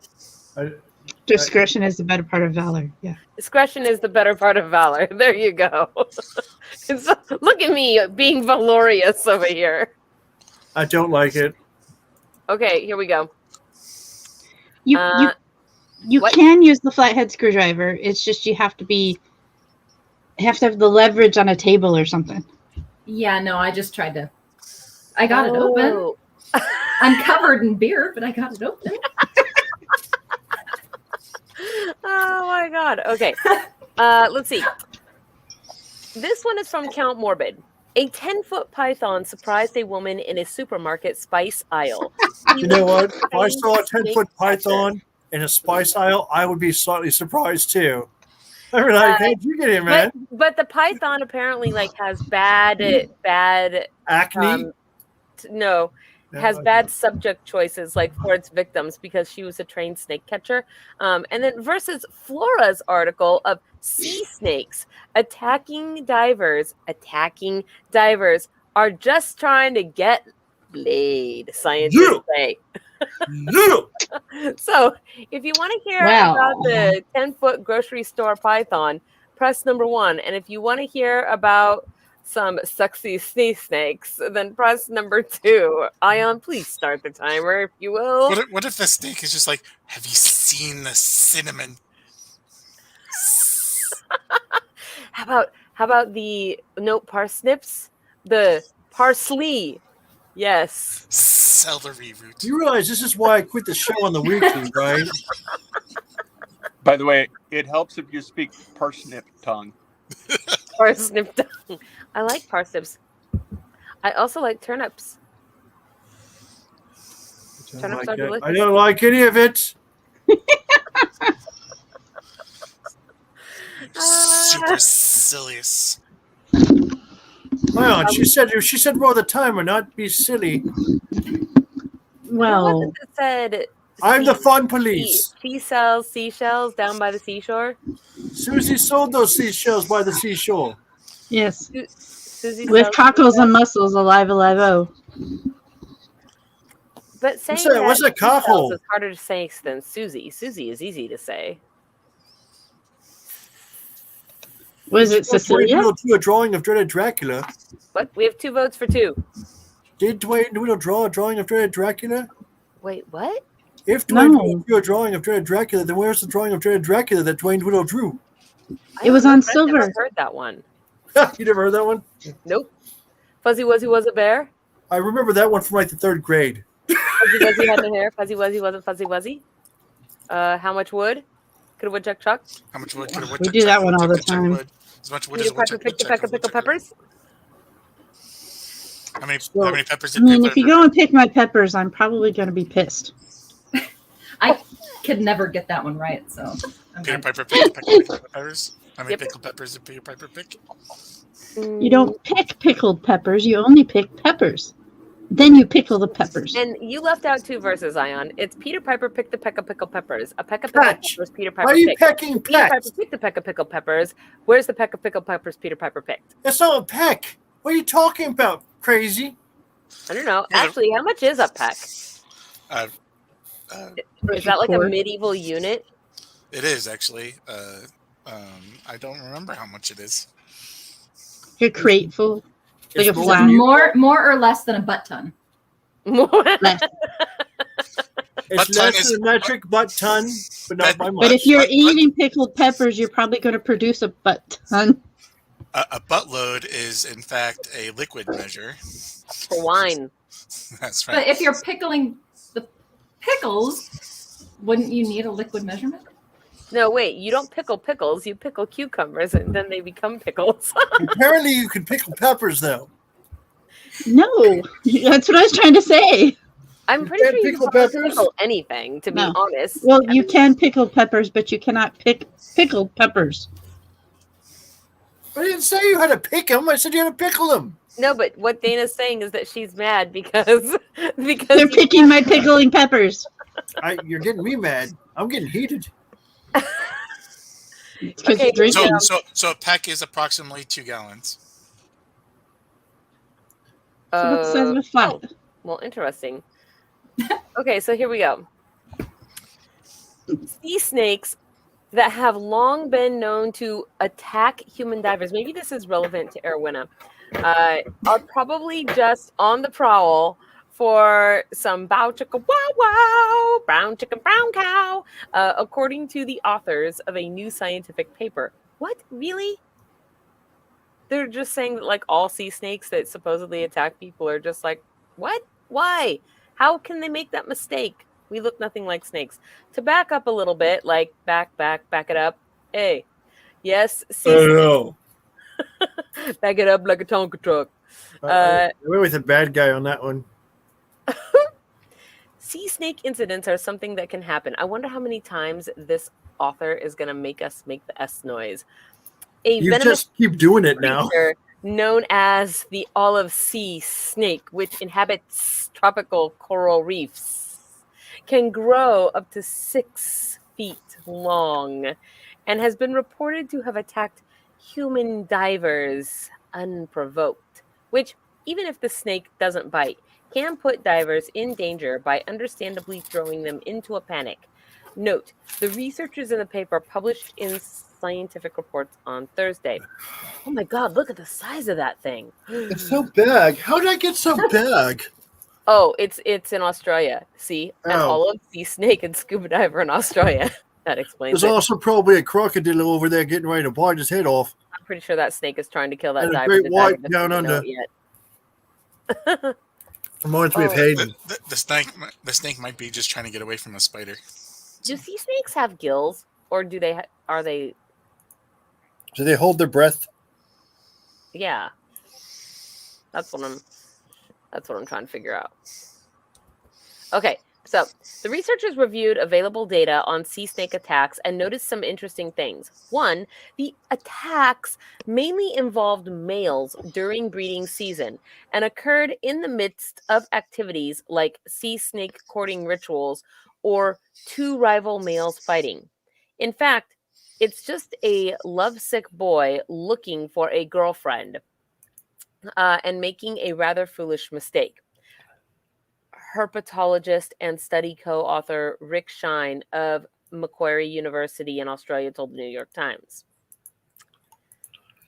Discretion is the better part of valor. Yeah. Discretion is the better part of valor. There you go. So, look at me being valorious over here. I don't like it. Okay, here we go. You what? can use the flathead screwdriver. It's just you have to have the leverage on a table or something. Yeah, no, I just tried to. I got it open. I'm covered in beer, but I got it open. Oh my god. Okay. Let's see. This one is from Count Morbid. A 10-foot python surprised a woman in a supermarket spice aisle. You know what? If I saw a 10-foot python in a spice aisle, I would be slightly surprised too. I'd be like, how'd you get in, man? But the python apparently has bad Acne? has bad subject choices for its victims because she was a trained snake catcher. And then versus Flora's article of sea snakes attacking divers are just trying to get laid, scientists say. So if you want to hear about the 10-foot grocery store python, press number 1. And if you want to hear about some sexy sea snakes, then press number 2. Ion, please start the timer, if you will. What if the snake is just like, have you seen the cinnamon? How about the parsnips? The parsley. Yes. Celery root. You realize this is why I quit the show on the weekly, right? By the way, it helps if you speak parsnip tongue. Parsnip tongue. I like parsnips. I also like turnips. Turnips are delicious. I don't like any of it. Supercilious. Well, she said more of the time and not be silly. Who was Well, it that said I'm the she- fun police. She sells seashells down by the seashore? Susie sold those seashells by the seashore. yes. Susie With sells cockles seashells? and mussels, alive, oh. But saying that? What's that seashells cockle? is harder to say than Susie. Susie is easy to say. Was it Cecilia? Dwayne do a drawing of dreaded Dracula? What? We have 2 votes for 2. Did Dwayne Doodle draw a drawing of dreaded Dracula? Wait, what? If Dwayne No. Doodle drew a drawing of dreaded Dracula, then where's the drawing of dreaded Dracula that Dwayne Doodle drew? It was on I've silver. never heard that one. You never heard that one? Nope. Fuzzy Wuzzy was a bear. I remember that one from like the 3rd grade. Fuzzy Wuzzy had no hair. Fuzzy Wuzzy wasn't Fuzzy Wuzzy. How much wood could a woodchuck chuck? How much wood could a We woodchuck do that chuck? one all the Woodchuck time. wood. As much wood as Peter a Piper woodchuck picked a would peck chuck, of a pickled woodchuck would- peppers. How many peppers I did mean, Peter if you Piper go and pick my peppers, I'm probably going to be pissed. I could never get that one right. So Peter okay. Piper picked a peck of pickled peppers? How many Yep. pickled peppers did Peter Piper pick? You don't pick pickled peppers, you only pick peppers. Then you pickle the peppers. And you left out 2 verses, Ion. It's Peter Piper picked a peck of pickled peppers. A peck of pickled Patch. peppers Peter Why Piper are you picked. pecking Peter Piper pecks? picked a peck of pickled peppers. Where's the peck of pickled peppers Peter Piper picked? That's not a peck. What are you talking about, crazy? I don't know. Yeah. Actually, how much is a peck? Uh, Is that like a Cord. medieval unit? it is actually. I don't remember how much it is. Your crate full. Like It's a more flat. than you. More or less than a butt ton. Less. It's Butt ton less is- than a metric butt ton, but not by But much. if you're But- eating pickled peppers, you're probably going to produce a butt ton. A buttload is, in fact, a liquid measure. For wine. That's But right. if you're pickling the pickles, wouldn't you need a liquid measurement? No, wait. You don't pickle pickles. You pickle cucumbers, and then they become pickles. Apparently, you can pickle peppers, though. No, that's what I was trying to say. I'm pretty can't sure you pickle can probably peppers? pickle anything, to be No. honest. Well, I you mean, can pickle peppers, but you cannot pick pickled peppers. I didn't say you had to pick them. I said you had to pickle them. No, but what Dana's saying is that she's mad because They're you- picking my pickling peppers. You're getting me mad. I'm getting heated. It's because Okay, you're drinking. So a peck is approximately 2 gallons. So what's the size of a flat? oh, well, interesting. Okay, so here we go. Sea snakes that have long been known to attack human divers. Maybe this is relevant to Erwinna. Are probably just on the prowl for some bow chicka wow wow, brown chicken brown cow, according to the authors of a new scientific paper. What? Really? They're just saying that like all sea snakes that supposedly attack people are just like, what? Why? How can they make that mistake? We look nothing like snakes. To back up a little bit, like back it up. Hey, yes, sea Oh, back it up like a Tonka truck. no. I went with a bad guy on that one. Sea snake incidents are something that can happen. I wonder how many times this author is going to make us make the S noise. A You venomous just keep doing it now. creature known as the olive sea snake, which inhabits tropical coral reefs, can grow up to 6 feet long and has been reported to have attacked human divers unprovoked, which, even if the snake doesn't bite, can put divers in danger by understandably throwing them into a panic. Note, the researchers in the paper published in scientific reports on Thursday. Oh my God, look at the size of that thing. It's so big. How did I get so big? Oh, it's in Australia. See, an Oh. olive sea snake and scuba diver in Australia. That explains There's it. also probably a crocodile over there getting ready to bite his head off. I'm pretty sure that snake is trying to kill that And a diver. great The diver white doesn't down even know under. it yet. Reminds me of Oh. Hayden. The snake might be just trying to get away from a spider. Do sea snakes have gills, or do they? Are they? Do they hold their breath? Yeah, that's what I'm trying to figure out. Okay, So, the researchers reviewed available data on sea snake attacks and noticed some interesting things. One, the attacks mainly involved males during breeding season and occurred in the midst of activities like sea snake courting rituals or two rival males fighting. In fact, it's just a lovesick boy looking for a girlfriend and making a rather foolish mistake. Herpetologist and study co-author Rick Shine of Macquarie University in Australia told the New York Times.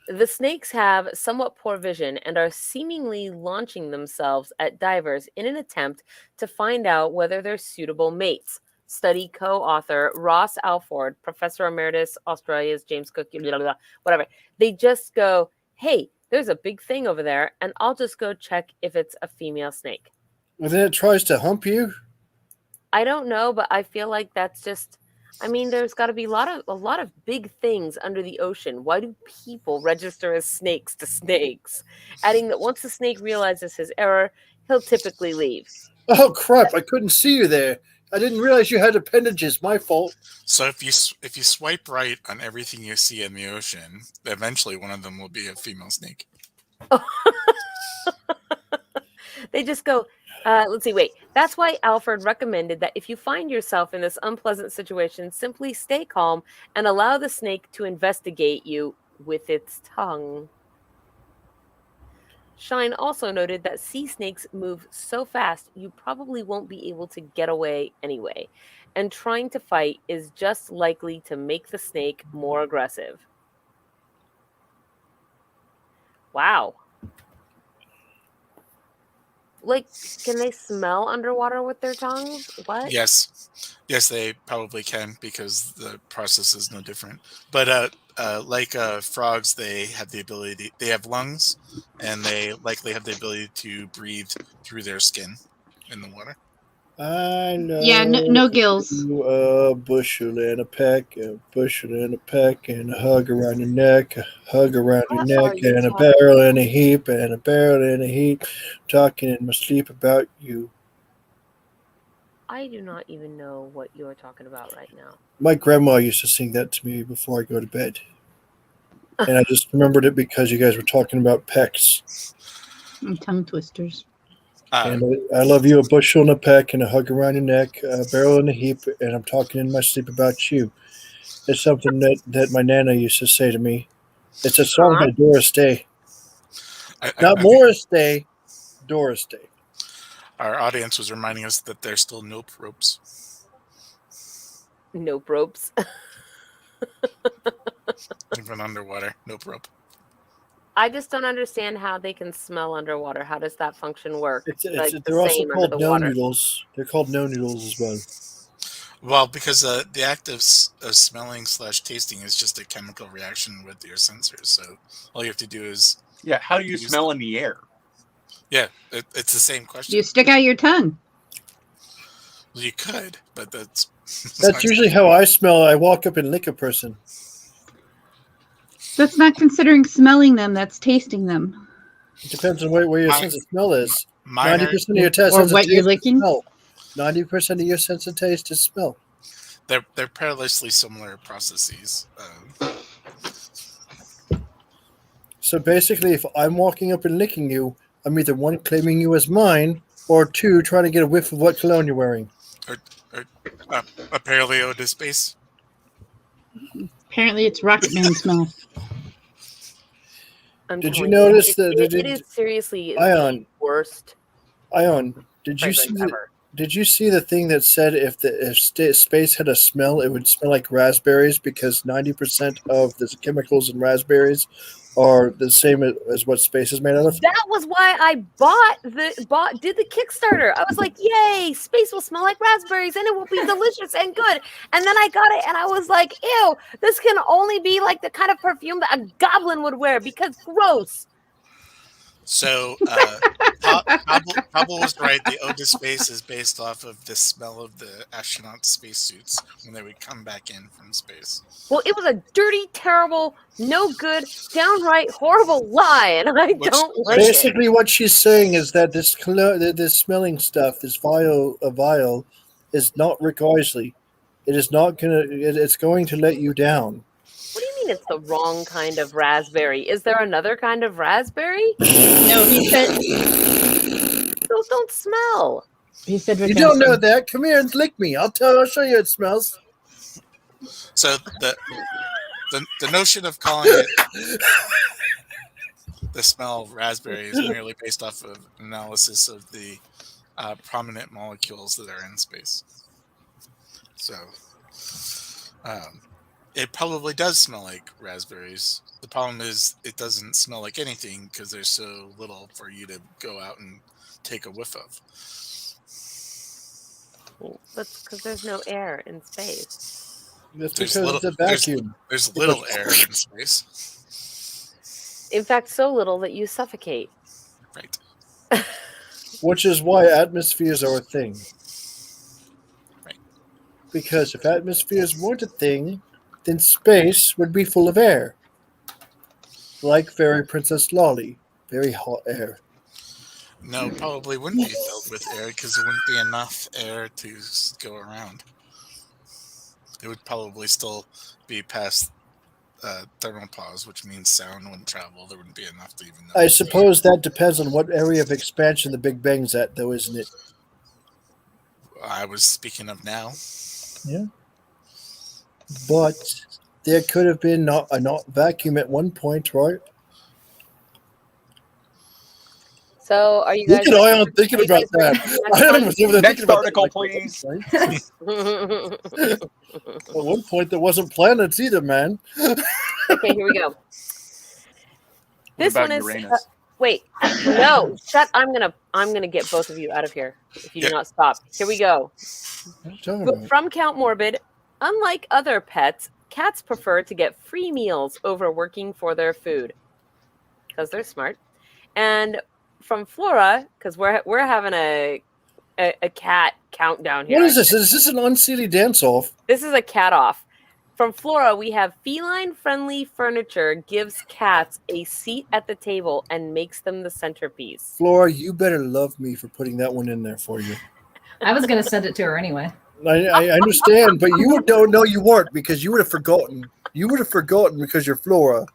The snakes have somewhat poor vision and are seemingly launching themselves at divers in an attempt to find out whether they're suitable mates. Study co-author Ross Alford, Professor Emeritus, Australia's James Cook, blah, blah, blah, whatever. They just go, hey, there's a big thing over there, and I'll just go check if it's a female snake. And then it tries to hump you. I don't know, but I feel like that's just. I mean, there's got to be a lot of big things under the ocean. Why do people register as snakes to snakes? Adding that once the snake realizes his error, he'll typically leave. Oh crap! I couldn't see you there. I didn't realize you had appendages. My fault. So if you swipe right on everything you see in the ocean, eventually one of them will be a female snake. They just go. Let's see, wait. That's why Alfred recommended that if you find yourself in this unpleasant situation, simply stay calm and allow the snake to investigate you with its tongue. Shine also noted that sea snakes move so fast you probably won't be able to get away anyway, and trying to fight is just likely to make the snake more aggressive. Wow. Like, can they smell underwater with their tongues? What? Yes, they probably can because the process is no different. But like frogs, they have the ability. They have lungs, and they likely have the ability to breathe through their skin in the water. I know. Yeah, no gills. A bushel and a peck, a bushel and a peck, and a hug around your neck, a hug around your What neck, are you and a talking barrel and a heap, and a barrel and a heap, talking in my sleep about you. I do not even know what you're talking about right now. My grandma used to sing that to me before I go to bed. And I just remembered it because you guys were talking about pecks. And tongue twisters. And I love you, a bushel and a peck, and a hug around your neck, a barrel and a heap, and I'm talking in my sleep about you. It's something that my Nana used to say to me. It's a song by Doris Day. Not Morris Day, Doris Day. Our audience was reminding us that there's still nope ropes. Nope ropes. Even underwater, nope rope. I just don't understand how they can smell underwater. How does that function work? They're also called no noodles. They're called no noodles as well. Well, because the act of smelling / tasting is just a chemical reaction with your sensors. So all you have to do is... Yeah, how do you smell in the air? Yeah, it's the same question. You stick out your tongue. Well, you could, but that's... That's usually how I smell. I walk up and lick a person. That's not considering smelling them. That's tasting them. It depends on where your sense of smell is. 90% of your sense Or what you're licking. 90% of your sense of taste is smell. They're perilously similar processes. So basically, if I'm walking up and licking you, I'm either one, claiming you as mine, or two, trying to get a whiff of what cologne you're wearing. Or a paleo to space. Apparently, it's Rocket Man smell. Did you notice that it is seriously Ion, the worst? Ion, did you see the thing that said if space had a smell, it would smell like raspberries because 90% of the chemicals in raspberries are the same as what space is made out of? That was why I did the Kickstarter. I was like, yay, space will smell like raspberries and it will be delicious and good. And then I got it and I was like, ew, this can only be like the kind of perfume that a goblin would wear because gross. So Pablo was right. The ode to space is based off of the smell of the astronaut spacesuits when they would come back in from space. Well, it was a dirty, terrible, no good, downright horrible lie, and I don't like Basically, what she's saying is that this smelling stuff, this vial is not Rick Isley. It is not gonna. It's going to let you down. What do you mean it's the wrong kind of raspberry? Is there another kind of raspberry? No, he said. Those don't smell. He said. You don't know that. Come here and lick me. I'll show you it smells. So the notion of calling it the smell of raspberry is merely based off of analysis of the prominent molecules that are in space. So it probably does smell like raspberries. The problem is it doesn't smell like anything because there's so little for you to go out and take a whiff of. Well, that's because there's no air in space. That's because it's a vacuum. There's little air in space. In fact, so little that you suffocate. Right. Which is why atmospheres are a thing. Right. Because if atmospheres weren't a thing, then space would be full of air. Like Fairy Princess Lolly. Very hot air. No, probably wouldn't be filled with air because there wouldn't be enough air to go around. It would probably still be past thermal pause, which means sound wouldn't travel. There wouldn't be enough to even know. I suppose that depends on what area of expansion the Big Bang's at, though, isn't it? I was speaking of now. Yeah. But there could have been a not vacuum at one point, right? So, are you guys? Look at Ion thinking about that. Ion was over there Next thinking about article, that, like, please. At one point, there wasn't planets either, man. Okay, here we go. This about one is. Uranus? Wait, no, shut! I'm gonna get both of you out of here if you do not stop. Here we go. From Count Morbid, unlike other pets, cats prefer to get free meals over working for their food because they're smart. And from Flora, because we're having a cat countdown here. What is this? Is this an unseelie dance-off? This is a cat off. From Flora, we have feline-friendly furniture gives cats a seat at the table and makes them the centerpiece. Flora, you better love me for putting that one in there for you. I was going to send it to her anyway. I understand, but you don't know you weren't because you would have forgotten. You would have forgotten because you're Flora.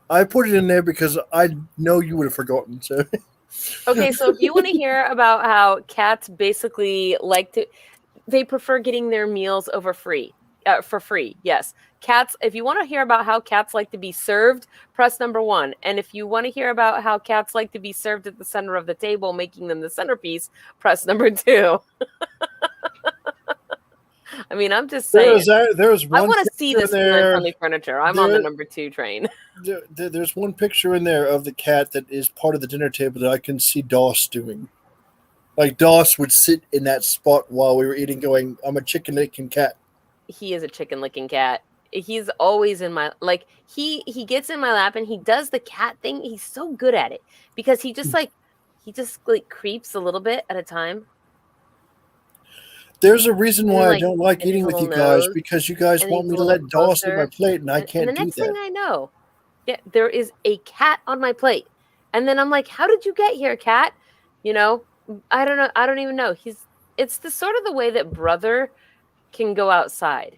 I put it in there because I know you would have forgotten. So. Okay, so if you want to hear about how cats basically they prefer getting their meals for free. Yes. Cats, if you want to hear about how cats like to be served, press number 1. And if you want to hear about how cats like to be served at the center of the table, making them the centerpiece, press number 2. I mean, I'm just saying. There's one. I want to see this friendly furniture. I'm on the number 2 train. There's one picture in there of the cat that is part of the dinner table that I can see Doss doing. Like Doss would sit in that spot while we were eating, going, "I'm a chicken licking cat." He is a chicken licking cat. He's always in my he gets in my lap and he does the cat thing. He's so good at it because he just creeps a little bit at a time. There's a reason why I don't like eating with you guys because you guys want me to let Doss on my plate and I can't do that. And the next thing I know, there is a cat on my plate. And then I'm like, how did you get here, cat? You know, I don't know. I don't even know. It's the sort of the way that Brother can go outside.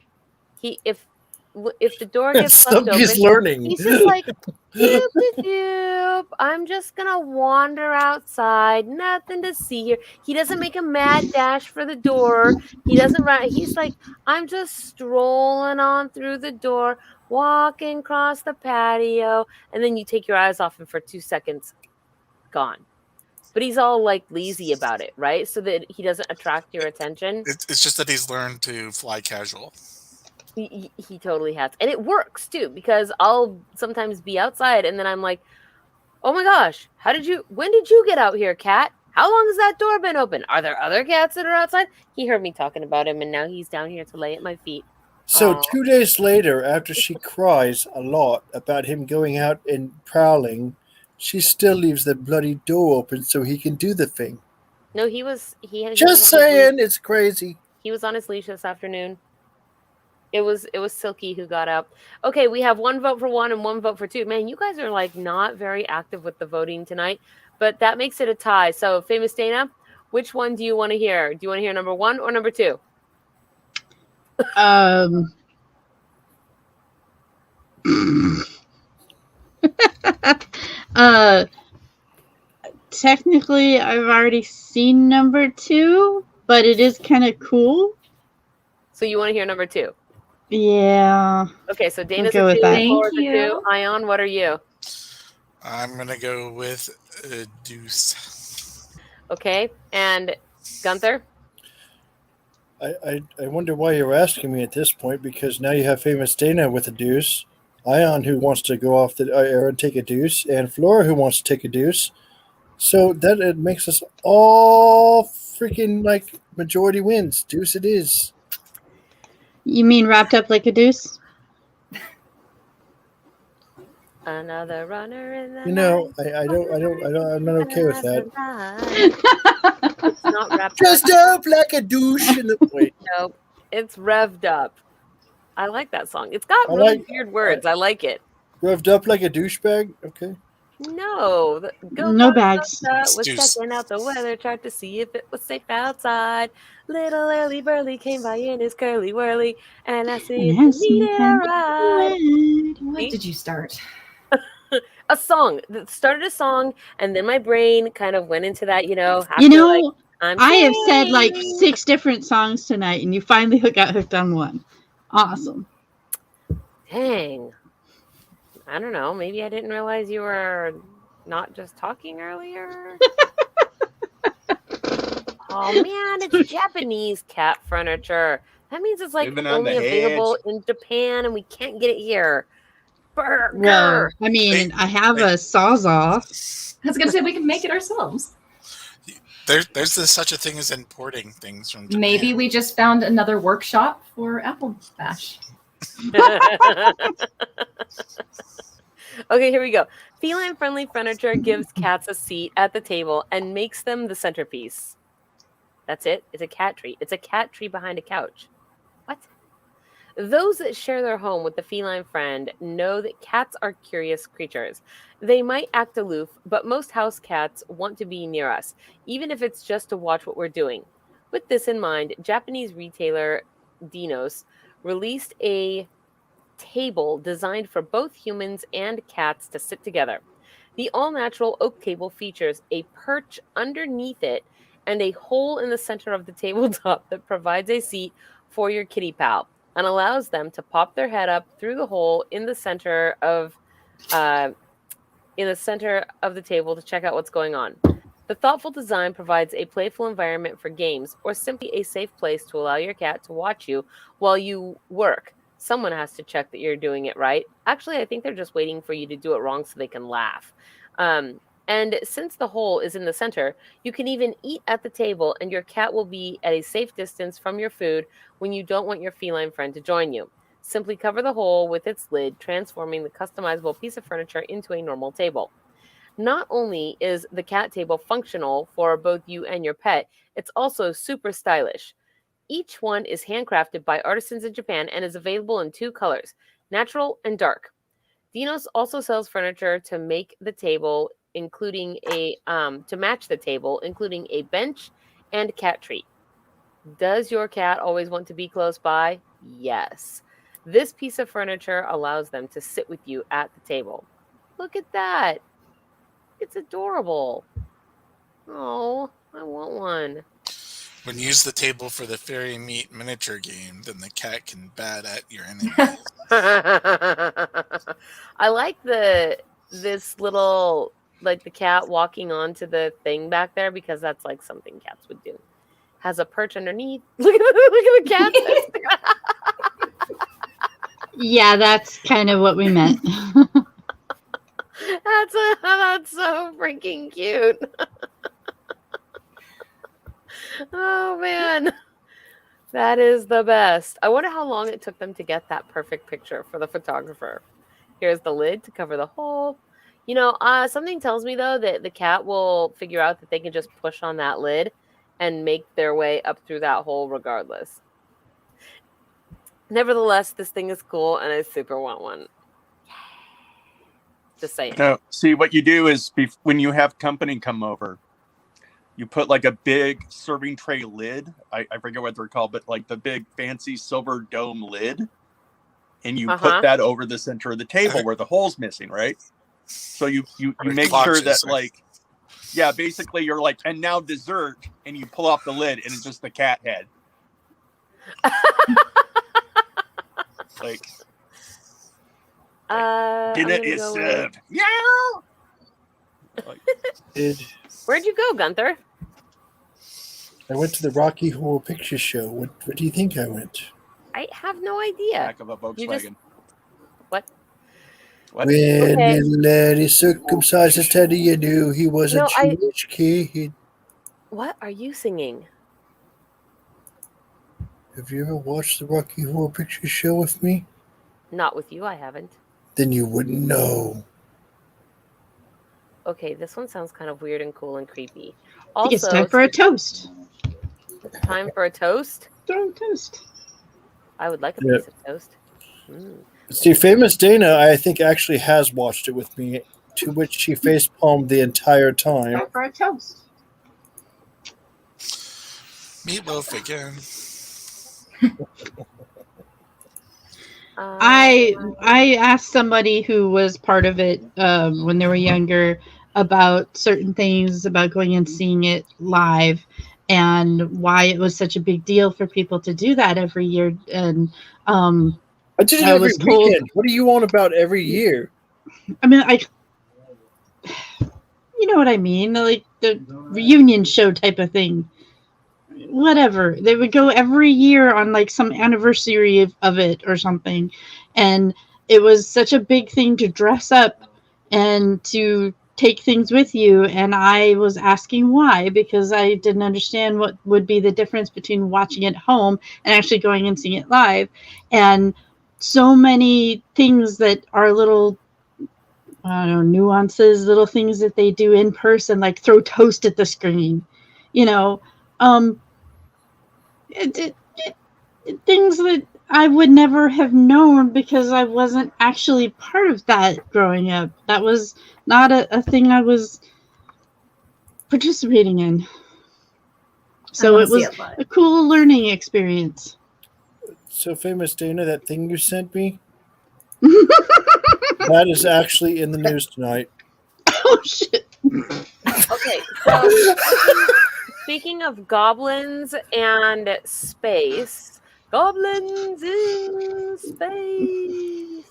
If the door gets left open, he's learning. He's just like, doop, doop, doop. I'm just gonna wander outside. Nothing to see here. He doesn't make a mad dash for the door. He doesn't run. He's like, I'm just strolling on through the door, walking across the patio, and then you take your eyes off him for 2 seconds, gone. But he's all like lazy about it, right? So that he doesn't attract your attention. It's just that he's learned to fly casual. He totally has. And it works too, because I'll sometimes be outside and then I'm like, oh my gosh, when did you get out here, cat? How long has that door been open? Are there other cats that are outside? He heard me talking about him and now he's down here to lay at my feet. So 2 days later, after she cries a lot about him going out and prowling, she still leaves the bloody door open so he can do the thing. No, Just saying, it's crazy. He was on his leash this afternoon. It was Silky who got up. Okay, we have 1 vote for 1 and 1 vote for 2. Man, you guys are like not very active with the voting tonight, but that makes it a tie. So, Famous Dana, which one do you want to hear? Do you want to hear number 1 or number 2? Um, uh, technically, I've already seen number 2, but it is kind of cool. So you want to hear number 2? Yeah. Okay, so Dana's go a with 2, that. Laura's Thank a 2. you. Ion, what are you? I'm gonna go with a deuce. Okay, and Gunther? I wonder why you're asking me at this point, because now you have famous Dana with a deuce, Ion who wants to go off the air and take a deuce, and Flora who wants to take a deuce. So that it makes us all freaking like majority wins. Deuce it is. You mean wrapped up like a deuce? Another runner in the You know, night. I'm not okay with that. It's not wrapped Dressed up. up like a douche in the wait. Nope, it's revved up. I like that song. It's got I really like- weird words. I like it. Revved up like a douchebag. Okay. No, No bags. Was Deuce. checking out the weather chart to see if it was safe outside. Little early Burley came by in his curly whirly, and I see if Yes, you needed a ride. What See? did you start? A song that started a song, and then my brain kind of went into that. You know, like, I have said like sailing. 6 different songs tonight, and you finally got hooked on one. Awesome. Dang. I don't know. Maybe I didn't realize you were not just talking earlier. Oh man, it's Japanese cat furniture. That means it's like Living on only the available hedge. in Japan, and we can't get it here. Burger. Well, I mean, I have a Sawzall. I was gonna say we can make it ourselves. There's such a thing as importing things from Japan. Maybe we just found another workshop for Applebash. Okay, here we go. Feline-friendly furniture gives cats a seat at the table and makes them the centerpiece. That's it. It's a cat tree. It's a cat tree behind a couch. What? Those that share their home with the feline friend know that cats are curious creatures. They might act aloof, but most house cats want to be near us, even if it's just to watch what we're doing. With this in mind, Japanese retailer Dinos released a table designed for both humans and cats to sit together. The all-natural oak table features a perch underneath it and a hole in the center of the tabletop that provides a seat for your kitty pal and allows them to pop their head up through the hole in the center of the table to check out what's going on. The thoughtful design provides a playful environment for games or simply a safe place to allow your cat to watch you while you work. Someone has to check that you're doing it right. Actually, I think they're just waiting for you to do it wrong so they can laugh. And since the hole is in the center, you can even eat at the table and your cat will be at a safe distance from your food when you don't want your feline friend to join you. Simply cover the hole with its lid, transforming the customizable piece of furniture into a normal table. Not only is the cat table functional for both you and your pet, it's also super stylish. Each one is handcrafted by artisans in Japan and is available in 2 colors, natural and dark. Dinos also sells furniture to make the table, including to match the table, including a bench and cat treat. Does your cat always want to be close by? Yes. This piece of furniture allows them to sit with you at the table. Look at that. It's adorable. Oh, I want one. When you use the table for the fairy meat miniature game, then the cat can bat at your enemies. I like this little, like the cat walking onto the thing back there because that's like something cats would do. Has a perch underneath. Look at the cat. Yeah, that's kind of what we meant. That's so freaking cute. Oh man, that is the best. I wonder how long it took them to get that perfect picture for the photographer. Here's the lid to cover the hole. Something tells me though that the cat will figure out that they can just push on that lid and make their way up through that hole regardless. Nevertheless, this thing is cool and I super want one. Just saying. No, see what you do is when you have company come over, You put like a big serving tray lid. I forget what they're called, but like the big fancy silver dome lid. And you put that over the center of the table where the hole's missing, right? So you make sure that like, yeah, basically you're like, and now dessert, and you pull off the lid and it's just the cat head. Like, dinner is served. Meow. Like, Where'd you go, Gunther? I went to the Rocky Horror Picture Show. What do you think I went? I have no idea. Back of a Volkswagen. What? When little Eddie circumcised his Teddy, you knew he was a Jewish kid. What are you singing? Have you ever watched the Rocky Horror Picture Show with me? Not with you, I haven't. Then you wouldn't know. Okay, this one sounds kind of weird and cool and creepy. I think it's time for a toast. Time for a toast? Throw a toast. I would like a piece of toast. See, famous Dana, I think, actually has watched it with me, to which she facepalmed the entire time. Time for a toast. Meatloaf again. I asked somebody who was part of it when they were younger about certain things, about going and seeing it live, and why it was such a big deal for people to do that every year. And I did it every weekend. What are you on about every year? I mean, you know what I mean, like the reunion show type of thing. Whatever, they would go every year on like some anniversary of it or something, and it was such a big thing to dress up and to take things with you. And I was asking why, because I didn't understand what would be the difference between watching it home and actually going and seeing it live. And so many things that are little, I don't know, nuances, little things that they do in person, like throw toast at the screen, you know, things that I would never have known because I wasn't actually part of that growing up. That was not a thing I was participating in. So it was a cool learning experience. So, famous Dana, that thing you sent me, that is actually in the news tonight. Oh, shit. Okay, so speaking of goblins and space, goblins in space,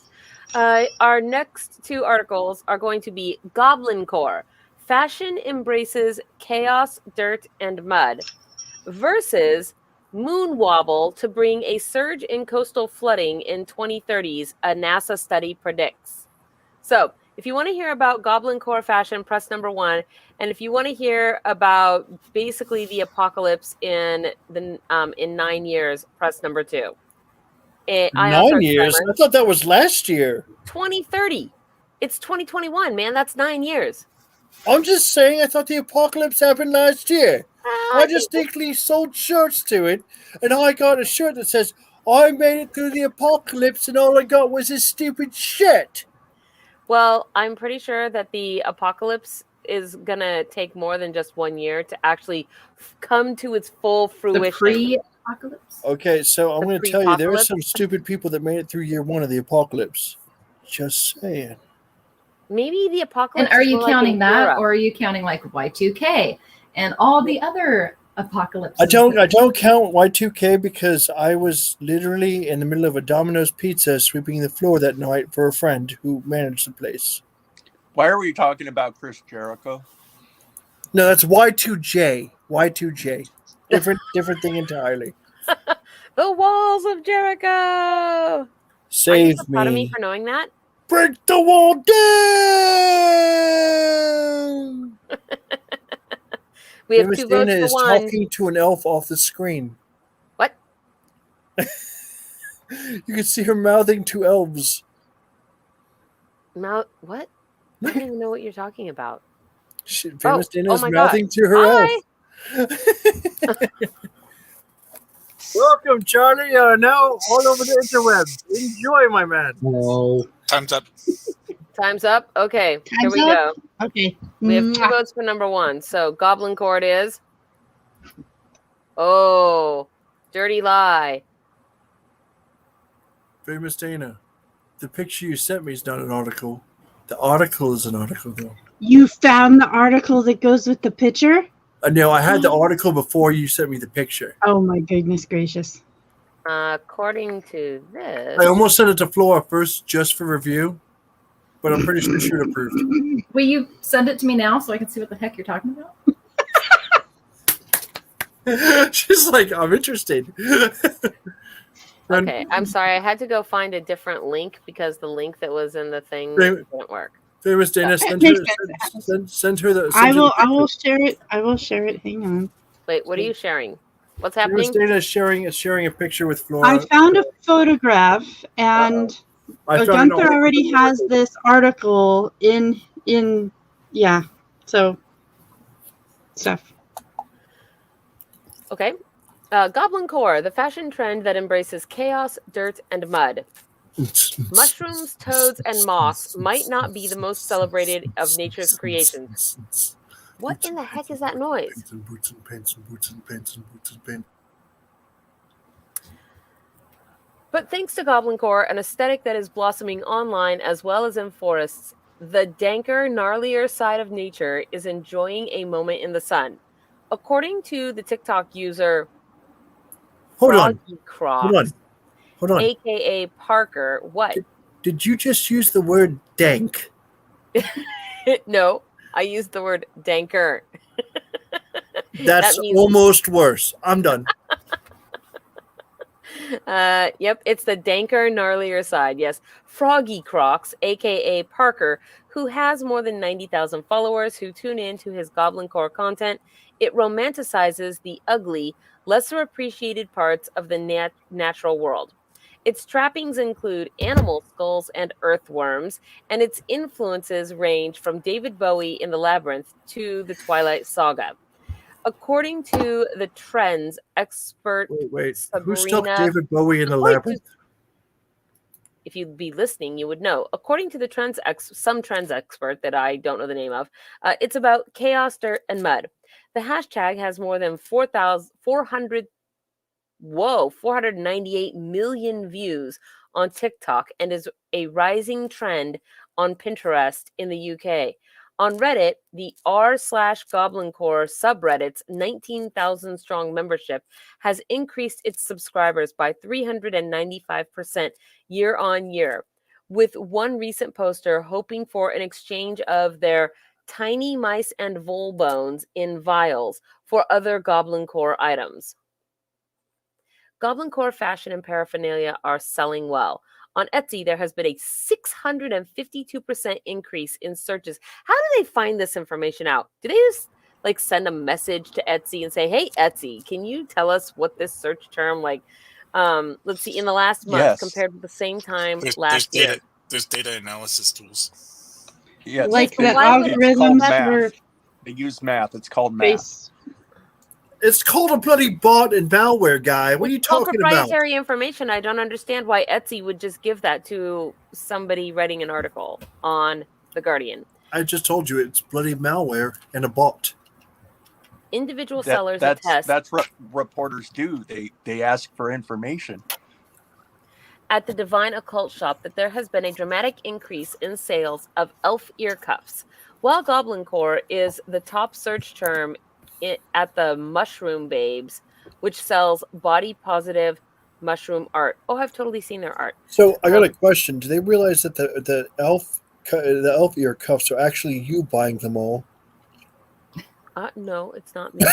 our next two articles are going to be Goblin Core, Fashion Embraces Chaos, Dirt, and Mud, versus Moon Wobble to bring a surge in coastal flooding in 2030s, a NASA study predicts. So, if you want to hear about Goblin Core fashion, press number 1. And if you want to hear about basically the apocalypse in 9 years, press number 2. 9 years? I thought that was last year. 2030. It's 2021, man. That's 9 years. I'm just saying, I thought the apocalypse happened last year. I distinctly sold shirts to it, and I got a shirt that says, I made it through the apocalypse, and all I got was this stupid shit. Well, I'm pretty sure that the apocalypse is going to take more than just 1 year to actually come to its full fruition. The pre-apocalypse? Okay, so I'm going to tell you, there are some stupid people that made it through year 1 of the apocalypse. Just saying. Maybe the apocalypse. And are you counting that, or are you counting like Y2K and all the other apocalypses? I don't count Y2K because I was literally in the middle of a Domino's pizza sweeping the floor that night for a friend who managed the place. Why are we talking about Chris Jericho? No, that's Y2J. Y2J. Different thing entirely. The walls of Jericho. Save Are you so me. proud of me for knowing that? Break the wall down. We have 2 votes is for 1. talking to an elf off the screen. What? You can see her mouthing to elves. What? I don't even know what you're talking about. Famous Dana is mouthing to her elf. Welcome, Charlie. Now all over the interwebs. Enjoy, my man. No. Time's up. Time's up? Okay, here we go. Okay. We have 2 Mwah. votes for number 1. So Goblin Court is. Oh, dirty lie. Famous Dana, the picture you sent me is not an article. The article is an article, though. You found the article that goes with the picture? No, I had the article before you sent me the picture. Oh my goodness gracious. According to this. I almost sent it to Flora first just for review, but I'm pretty sure she would approve. Will you send it to me now so I can see what the heck you're talking about? She's like, I'm interested. Okay, I'm sorry. I had to go find a different link because the link that was in the thing Fam- didn't work. Famous Dana, That send her, makes send her the. I Send her will the I will share it. I will share it. Hang on. Wait, what are you sharing? What's Famous happening? Dana is sharing a picture with Flora. I found a photograph and I found an Gunther already has this article in yeah. So stuff. Okay. Goblin Core, the fashion trend that embraces chaos, dirt, and mud. Mushrooms, toads, and moss might not be the most celebrated of nature's creations. What in the heck is that noise? Boots and pants and boots and pants and boots and pants. But thanks to Goblin Core, an aesthetic that is blossoming online as well as in forests, the danker, gnarlier side of nature is enjoying a moment in the sun. According to the TikTok user Hold on. Froggy Crocs, Hold on. aka Parker, what? Did you just use the word dank? No, I used the word danker. That's That means- almost worse. I'm done. Yep, it's the danker, gnarlier side. Yes, Froggy Crocs, aka Parker, who has more than 90,000 followers who tune in to his Goblin Core content. It romanticizes the ugly, lesser appreciated parts of the natural world. Its trappings include animal skulls and earthworms, and its influences range from David Bowie in The Labyrinth to the Twilight Saga. According to the trends expert, Wait. Who stuck Sabrina- David Bowie in the Wait, labyrinth? if you'd be listening, you would know. According to the some trends expert that I don't know the name of, it's about chaos, dirt, and mud. The hashtag has more than 498 million views on TikTok and is a rising trend on Pinterest in the UK. On Reddit, the r/GoblinCore subreddit's 19,000 strong membership has increased its subscribers by 395% year on year, with one recent poster hoping for an exchange of their tiny mice and vole bones in vials for other Goblin Core items. Goblin Core fashion and paraphernalia are selling well. On Etsy, there has been a 652% increase in searches. How do they find this information out? Do they just send a message to Etsy and say, "Hey, Etsy, can you tell us what this search term let's see, in the last month Yes. compared with the same time There's last year?" data. There's data analysis tools. Yes, Like the why would- it's called algorithms math. were They use math. It's called math. based. It's called a bloody bot and malware, guy. What are you It's all talking about? proprietary information. I don't understand why Etsy would just give that to somebody writing an article on The Guardian. I just told you it's bloody malware and a bot. Individual sellers attest That's what reporters do. They ask for information. at the Divine Occult Shop that there has been a dramatic increase in sales of elf ear cuffs. While Goblin Core is the top search term at the Mushroom Babes, which sells body positive mushroom art. Oh, I've totally seen their art. So I got a question. Do they realize that the elf ear cuffs are actually you buying them all? No, it's not me.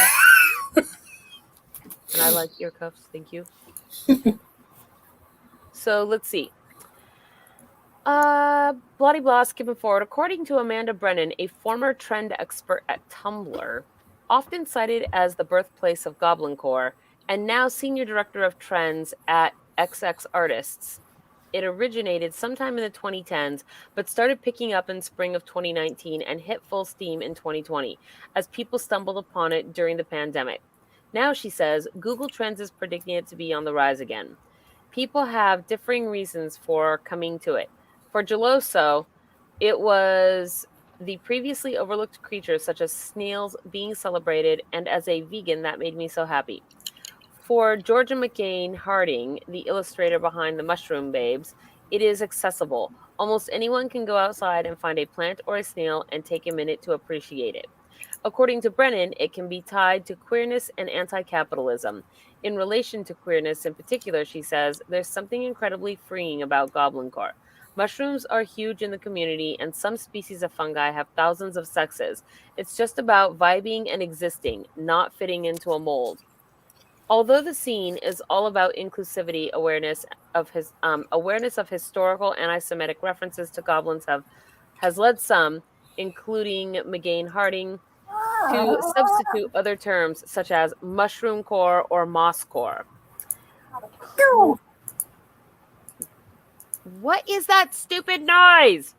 And I like ear cuffs. Thank you. So let's see. Bloody blah, skipping forward. According to Amanda Brennan, a former trend expert at Tumblr, often cited as the birthplace of Goblin Core, and now senior director of trends at XX Artists. It originated sometime in the 2010s, but started picking up in spring of 2019 and hit full steam in 2020 as people stumbled upon it during the pandemic. Now, she says, Google Trends is predicting it to be on the rise again. People have differing reasons for coming to it. For Geloso, it was the previously overlooked creatures such as snails being celebrated, and as a vegan, that made me so happy. For Georgia McCain Harding, the illustrator behind the Mushroom Babes, it is accessible. Almost anyone can go outside and find a plant or a snail and take a minute to appreciate it. According to Brennan, it can be tied to queerness and anti-capitalism. In relation to queerness in particular, she says, there's something incredibly freeing about goblin core. Mushrooms are huge in the community, and some species of fungi have thousands of sexes. It's just about vibing and existing, not fitting into a mold. Although the scene is all about inclusivity, awareness of historical anti-Semitic references to goblins has led some, including McGain Harding, to substitute other terms such as mushroom core or moss core. What is that stupid noise?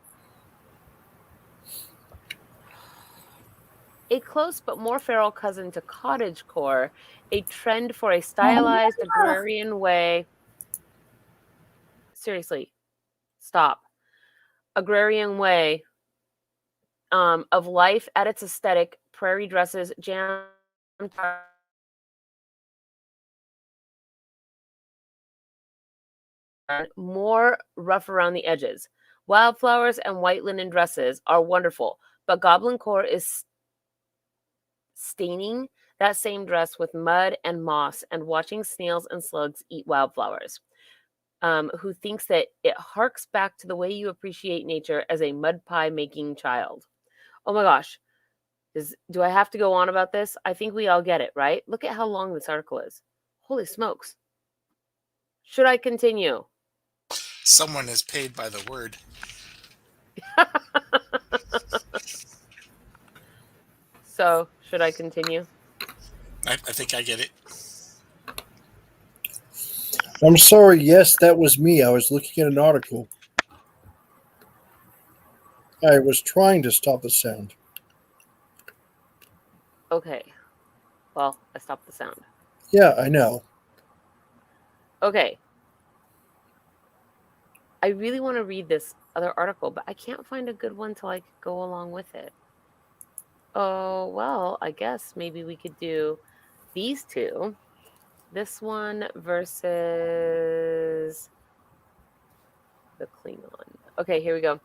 A close but more feral cousin to cottagecore, a trend for a stylized agrarian way. Seriously, stop. Agrarian way of life at its aesthetic, prairie dresses, jam, more rough around the edges. Wildflowers and white linen dresses are wonderful, but goblin core is staining that same dress with mud and moss and watching snails and slugs eat wildflowers. Who thinks that it harks back to the way you appreciate nature as a mud pie making child. Oh my gosh. Do I have to go on about this? I think we all get it, right? Look at how long this article is. Holy smokes. Should I continue? Someone is paid by the word. So, should I continue? I think I get it. I'm sorry. Yes, that was me. I was looking at an article. I was trying to stop the sound. Okay. Well, I stopped the sound. Yeah, I know. Okay. I really want to read this other article, but I can't find a good one to like go along with it. Oh, well, I guess maybe we could do these two. This one versus the Klingon. Okay, here we go.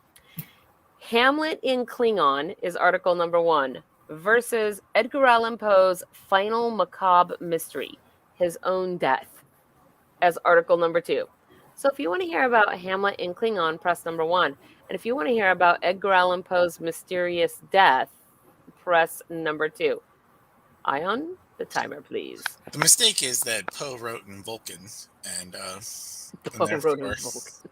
Hamlet in Klingon is article number 1 versus Edgar Allan Poe's final macabre mystery, His Own Death, as article number 2. So if you want to hear about Hamlet in Klingon, press number 1. And if you want to hear about Edgar Allan Poe's mysterious death, press number 2. Ion, the timer, please. The mistake is that Poe wrote in Vulcan, and Poe wrote in Vulcan.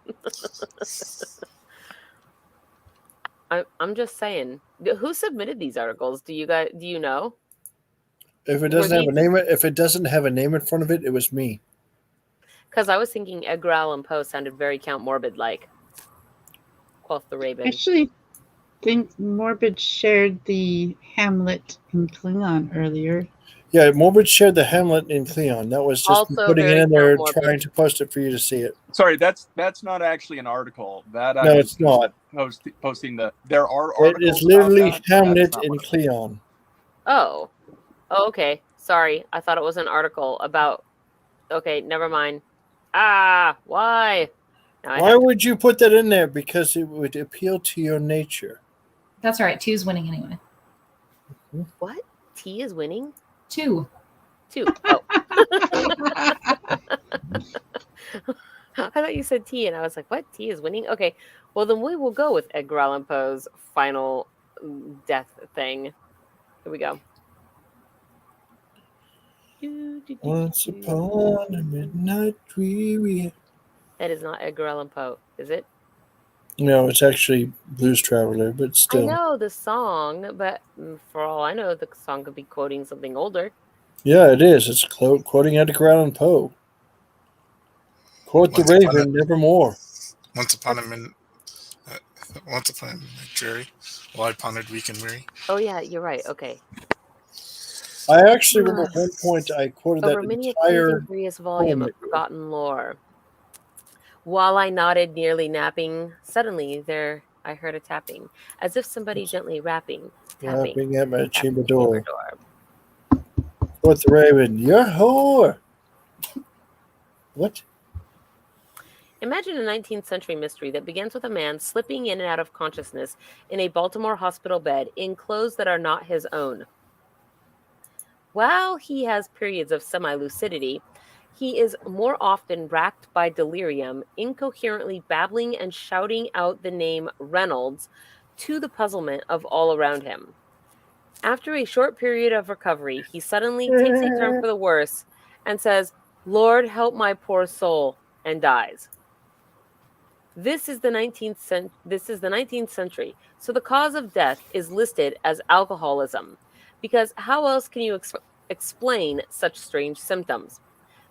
I'm just saying. Who submitted these articles? Do you know? If it doesn't have a name in front of it, it was me. Because I was thinking Edgar Allan Poe sounded very Count Morbid like. Quoth the Raven. Actually, I think Morbid shared the Hamlet in Klingon earlier. Yeah, Morbid shared the Hamlet in Klingon. That was just Also putting it very in there, Count Morbid. trying to post it for you to see it. Sorry, that's not actually an article. That No, it's not. Posting there are It articles. is literally about that, but Hamlet that's not in one of them. Klingon. Oh, okay. Sorry. I thought it was an article about... Okay, never mind. Why? Now Why would you put that in there? Because it would appeal to your nature. That's all right. 2's winning anyway. What? T is winning? 2. 2. Oh. I thought you said T, and I was like, what? T is winning? Okay. Well, then we will go with Edgar Allan Poe's final death thing. Here we go. Once upon a midnight dreary. That is not Edgar Allan Poe, is it? No, it's actually Blues Traveler, but still. I know the song, but for all I know, the song could be quoting something older. Yeah, it is. It's quoting Edgar Allan Poe. Quote the Raven, nevermore. Once upon a midnight dreary, while I pondered weak and weary. Oh yeah, you're right. Okay. I actually remember one point I quoted Over that many entire a curious volume of forgotten lore. While I nodded, nearly napping, suddenly there I heard a tapping, as if somebody gently tapping Rapping at my at the chamber door. door. Fourth Raven, you're a whore. What? Imagine a 19th century mystery that begins with a man slipping in and out of consciousness in a Baltimore hospital bed in clothes that are not his own. While he has periods of semi-lucidity, he is more often racked by delirium, incoherently babbling and shouting out the name Reynolds to the puzzlement of all around him. After a short period of recovery, he suddenly takes a turn for the worse and says, "Lord, help my poor soul," and dies. This is the 19th century, so the cause of death is listed as alcoholism, because how else can you explain such strange symptoms?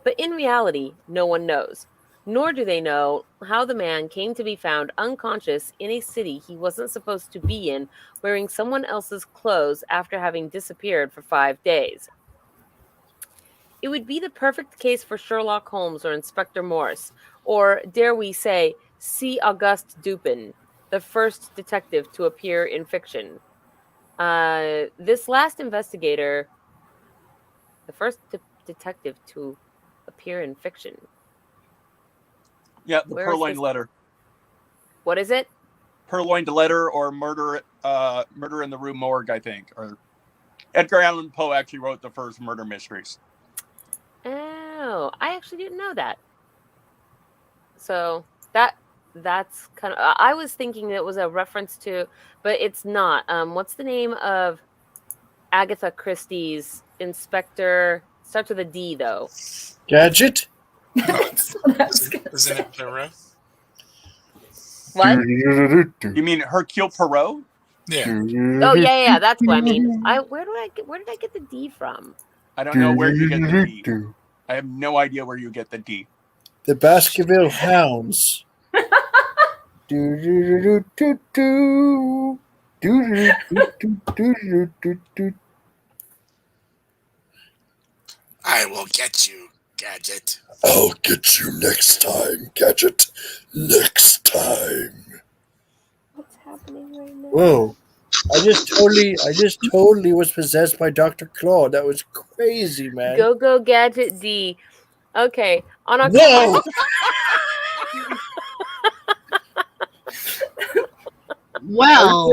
But in reality, no one knows, nor do they know how the man came to be found unconscious in a city he wasn't supposed to be in, wearing someone else's clothes after having disappeared for 5 days. It would be the perfect case for Sherlock Holmes or Inspector Morse, or, dare we say, C. Auguste Dupin, the first detective to appear in fiction. This last investigator, the first detective to appear in fiction. Yeah, the Where is Purloined this? Letter. What is it? Purloined Letter or Murder in the Rue Morgue, I think. Or Edgar Allan Poe actually wrote the first murder mysteries. Oh, I actually didn't know that. So that's kind of. I was thinking it was a reference to, but it's not. What's the name of Agatha Christie's Inspector? Starts with a D though. Gadget? That's what I was gonna Isn't say. it Poirot? What? You mean Hercule Poirot? Yeah. Oh yeah, that's what I mean. Where did I get the D from? I don't know where you get the D. I have no idea where you get the D. The Baskerville Hounds. I will get you, Gadget. I'll get you next time, Gadget. Next time. What's happening right now? Whoa. I just totally was possessed by Dr. Claw. That was crazy, man. Go Gadget D. Okay, on October. Whoa! Well,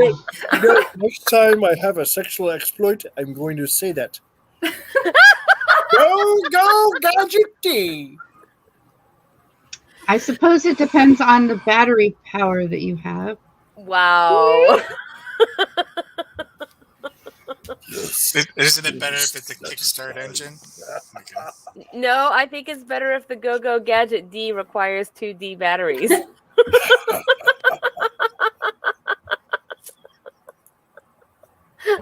You know, next time I have a sexual exploit, I'm going to say that. Go, Gadget D! I suppose it depends on the battery power that you have. Wow. Yes. Isn't it better if it's a Kickstart engine? Okay. No, I think it's better if the Go Gadget D requires 2 D batteries.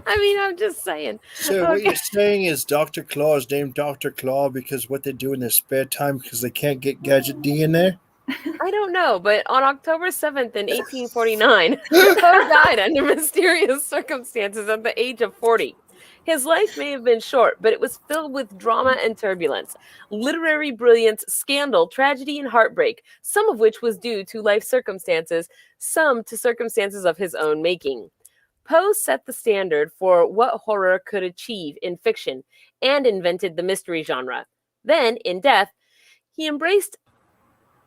I mean, I'm just saying. So what you're saying is Dr. Claw is named Dr. Claw because what they do in their spare time because they can't get Gadget D in there? I don't know, but on October 7th in 1849, Poe died under mysterious circumstances at the age of 40. His life may have been short, but it was filled with drama and turbulence, literary brilliance, scandal, tragedy, and heartbreak, some of which was due to life circumstances, some to circumstances of his own making. Poe set the standard for what horror could achieve in fiction and invented the mystery genre. Then, in death, he embraced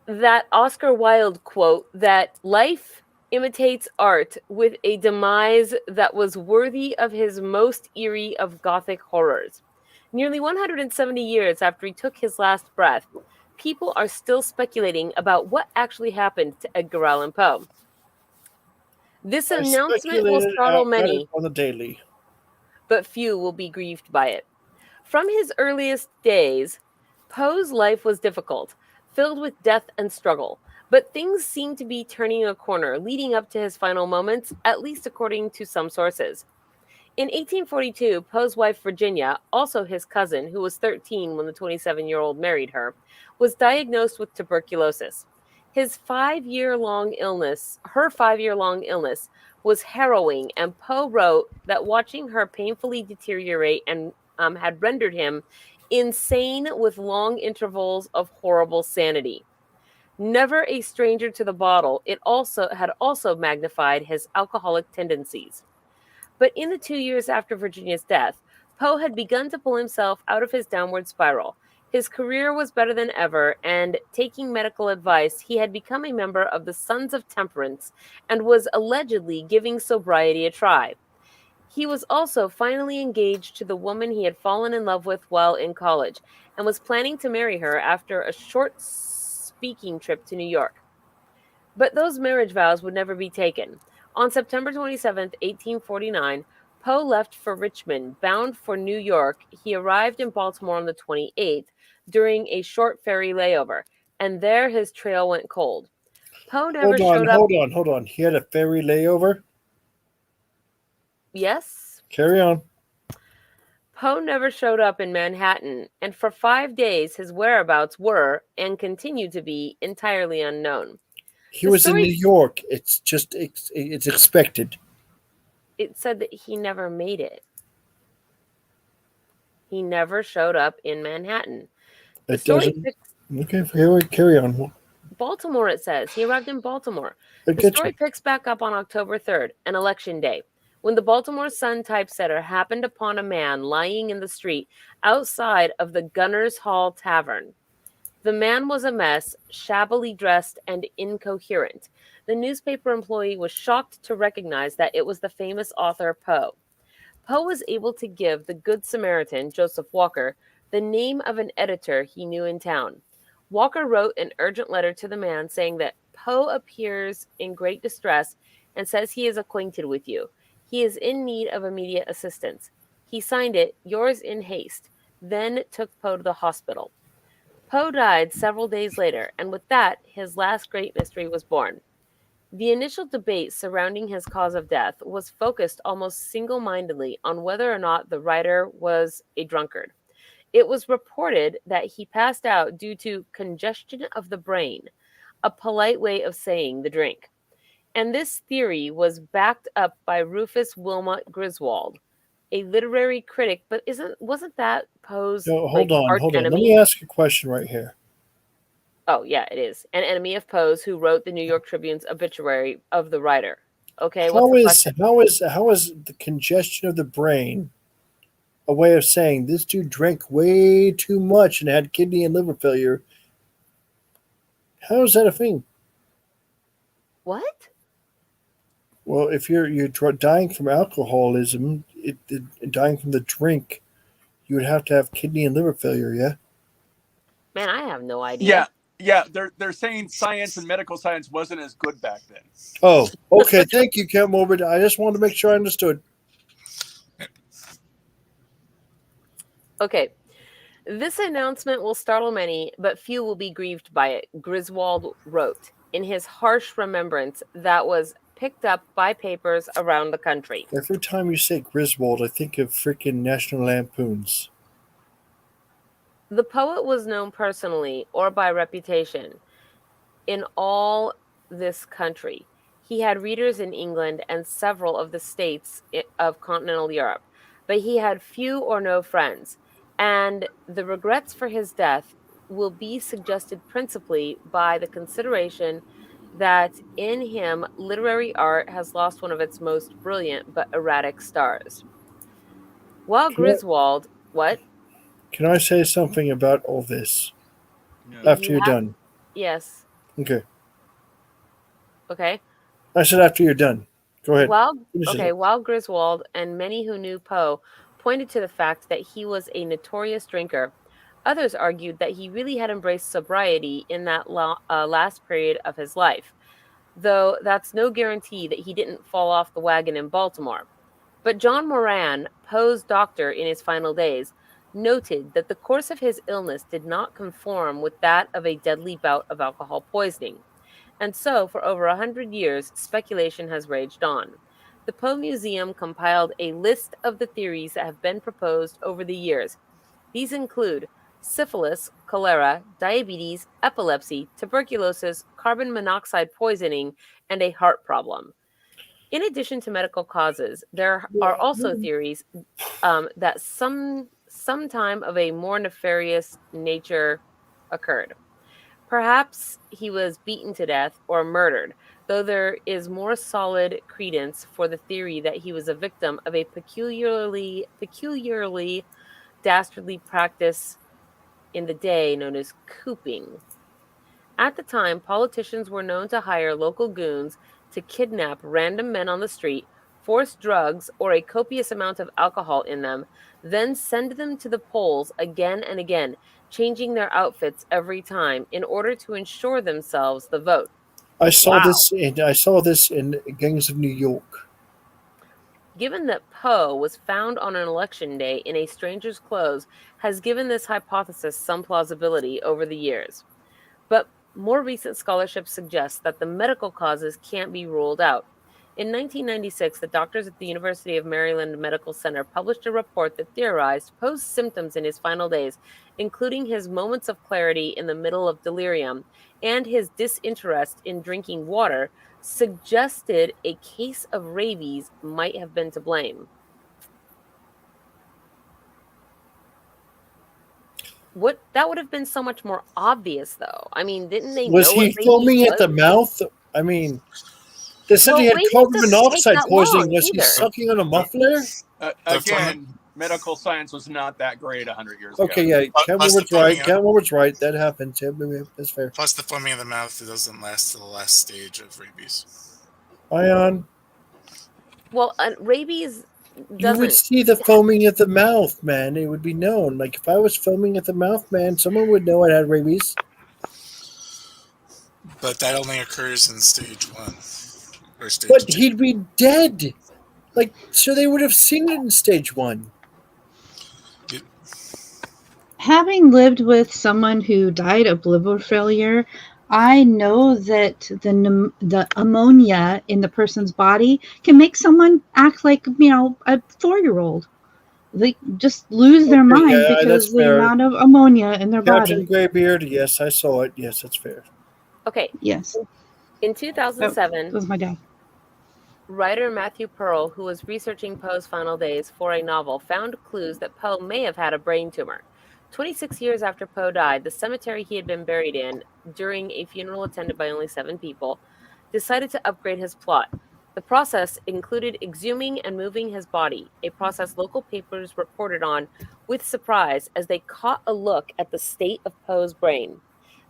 that Oscar Wilde quote that life imitates art with a demise that was worthy of his most eerie of Gothic horrors. Nearly 170 years after he took his last breath, people are still speculating about what actually happened to Edgar Allan Poe. This announcement will startle many on the daily. but few will be grieved by it. From his earliest days, Poe's life was difficult, filled with death and struggle, but things seemed to be turning a corner leading up to his final moments, at least according to some sources. In 1842, Poe's wife Virginia, also his cousin, who was 13 when the 27-year-old married her, was diagnosed with tuberculosis. Her 5-year-long illness was harrowing, and Poe wrote that watching her painfully deteriorate and had rendered him insane with long intervals of horrible sanity. Never a stranger to the bottle, it had also magnified his alcoholic tendencies. But in the 2 years after Virginia's death, Poe had begun to pull himself out of his downward spiral. His career was better than ever, and taking medical advice, he had become a member of the Sons of Temperance and was allegedly giving sobriety a try. He was also finally engaged to the woman he had fallen in love with while in college, and was planning to marry her after a short speaking trip to New York. But those marriage vows would never be taken. On September 27th, 1849, Poe left for Richmond, bound for New York. He arrived in Baltimore on the 28th during a short ferry layover, and there his trail went cold. Poe never showed up. Hold on. He had a ferry layover? Yes? Carry on. Poe never showed up in Manhattan, and for 5 days his whereabouts were, and continue to be, entirely unknown. He was in New York. It's expected. It said that he never made it. He never showed up in Manhattan. Okay, carry on. Baltimore, it says. He arrived in Baltimore. The story picks back up on October 3rd, an election day, when the Baltimore Sun typesetter happened upon a man lying in the street outside of the Gunners Hall Tavern. The man was a mess, shabbily dressed and incoherent. The newspaper employee was shocked to recognize that it was the famous author Poe. Poe was able to give the Good Samaritan, Joseph Walker, the name of an editor he knew in town. Walker wrote an urgent letter to the man saying that Poe appears in great distress and says he is acquainted with you. He is in need of immediate assistance. He signed it, yours in haste, then took Poe to the hospital. Poe died several days later, and with that, his last great mystery was born. The initial debate surrounding his cause of death was focused almost single-mindedly on whether or not the writer was a drunkard. It was reported that he passed out due to congestion of the brain, a polite way of saying the drink. And this theory was backed up by Rufus Wilmot Griswold, a literary critic, but wasn't that Poe's hold on. enemy? Let me ask a question right here. Oh, yeah, it is. An enemy of Poe's who wrote the New York Tribune's obituary of the writer. Okay, how is the congestion of the brain a way of saying this dude drank way too much and had kidney and liver failure? How is that a thing? What? Well, if you're dying from alcoholism, dying from the drink, you would have to have kidney and liver failure, yeah? Man, I have no idea. Yeah. They're saying science and medical science wasn't as good back then. Oh, okay. Thank you, Count Morbid. I just wanted to make sure I understood. Okay. This announcement will startle many, but few will be grieved by it, Griswold wrote in his harsh remembrance that was picked up by papers around the country. Every time you say Griswold, I think of freaking National Lampoons. The poet was known personally or by reputation in all this country. He had readers in England and several of the states of continental Europe, but he had few or no friends, and the regrets for his death will be suggested principally by the consideration that in him literary art has lost one of its most brilliant but erratic stars. While Griswold, what? Can I say something about all this after you're done? Yes. Okay. Okay. I said after you're done. Go ahead. While Griswold and many who knew Poe pointed to the fact that he was a notorious drinker, others argued that he really had embraced sobriety in that last period of his life, though that's no guarantee that he didn't fall off the wagon in Baltimore. But John Moran, Poe's doctor in his final days, noted that the course of his illness did not conform with that of a deadly bout of alcohol poisoning. And so, for over 100 years, speculation has raged on. The Poe Museum compiled a list of the theories that have been proposed over the years. These include syphilis, cholera, diabetes, epilepsy, tuberculosis, carbon monoxide poisoning, and a heart problem. In addition to medical causes, there are also theories that some time of a more nefarious nature occurred. Perhaps he was beaten to death or murdered, though there is more solid credence for the theory that he was a victim of a peculiarly dastardly practice in the day known as cooping. At the time, politicians were known to hire local goons to kidnap random men on the street, force drugs or a copious amount of alcohol in them, then send them to the polls again and again, changing their outfits every time in order to ensure themselves the vote. I saw Wow. this in Gangs of New York. Given that Poe was found on an election day in a stranger's clothes has given this hypothesis some plausibility over the years. But more recent scholarship suggests that the medical causes can't be ruled out. In 1996, the doctors at the University of Maryland Medical Center published a report that theorized Poe's symptoms in his final days, including his moments of clarity in the middle of delirium and his disinterest in drinking water, suggested a case of rabies might have been to blame. That would have been so much more obvious, though. I mean, didn't they Was know what he foaming rabies at the was? mouth? I mean, they said he had rabies carbon doesn't take monoxide that poisoning. long Was he either. sucking on a muffler? Again, medical science was not that great 100 years Okay, ago. yeah, Catwoman's right. Catwoman's right. That happens. Yeah, that's fair. Plus, the foaming of the mouth, it doesn't last to the last stage of rabies. Ion. Well, rabies You would doesn't. see the foaming at the mouth, man. It would be known. Like, if I was foaming at the mouth, man, someone would know I had rabies. But that only occurs in stage 1. Or stage But 2. he'd be dead. Like, so they would have seen it in stage 1. Having lived with someone who died of liver failure, I know that the ammonia in the person's body can make someone act like, a 4-year-old. They just lose their mind yeah, because that's the fair. amount of ammonia in their Captain body. Greybeard, yes, I saw it. Yes, that's fair. Okay. Yes. In 2007, That was my dad. writer Matthew Pearl, who was researching Poe's final days for a novel, found clues that Poe may have had a brain tumor. 26 years after Poe died, the cemetery he had been buried in, during a funeral attended by only 7 people, decided to upgrade his plot. The process included exhuming and moving his body, a process local papers reported on with surprise as they caught a look at the state of Poe's brain.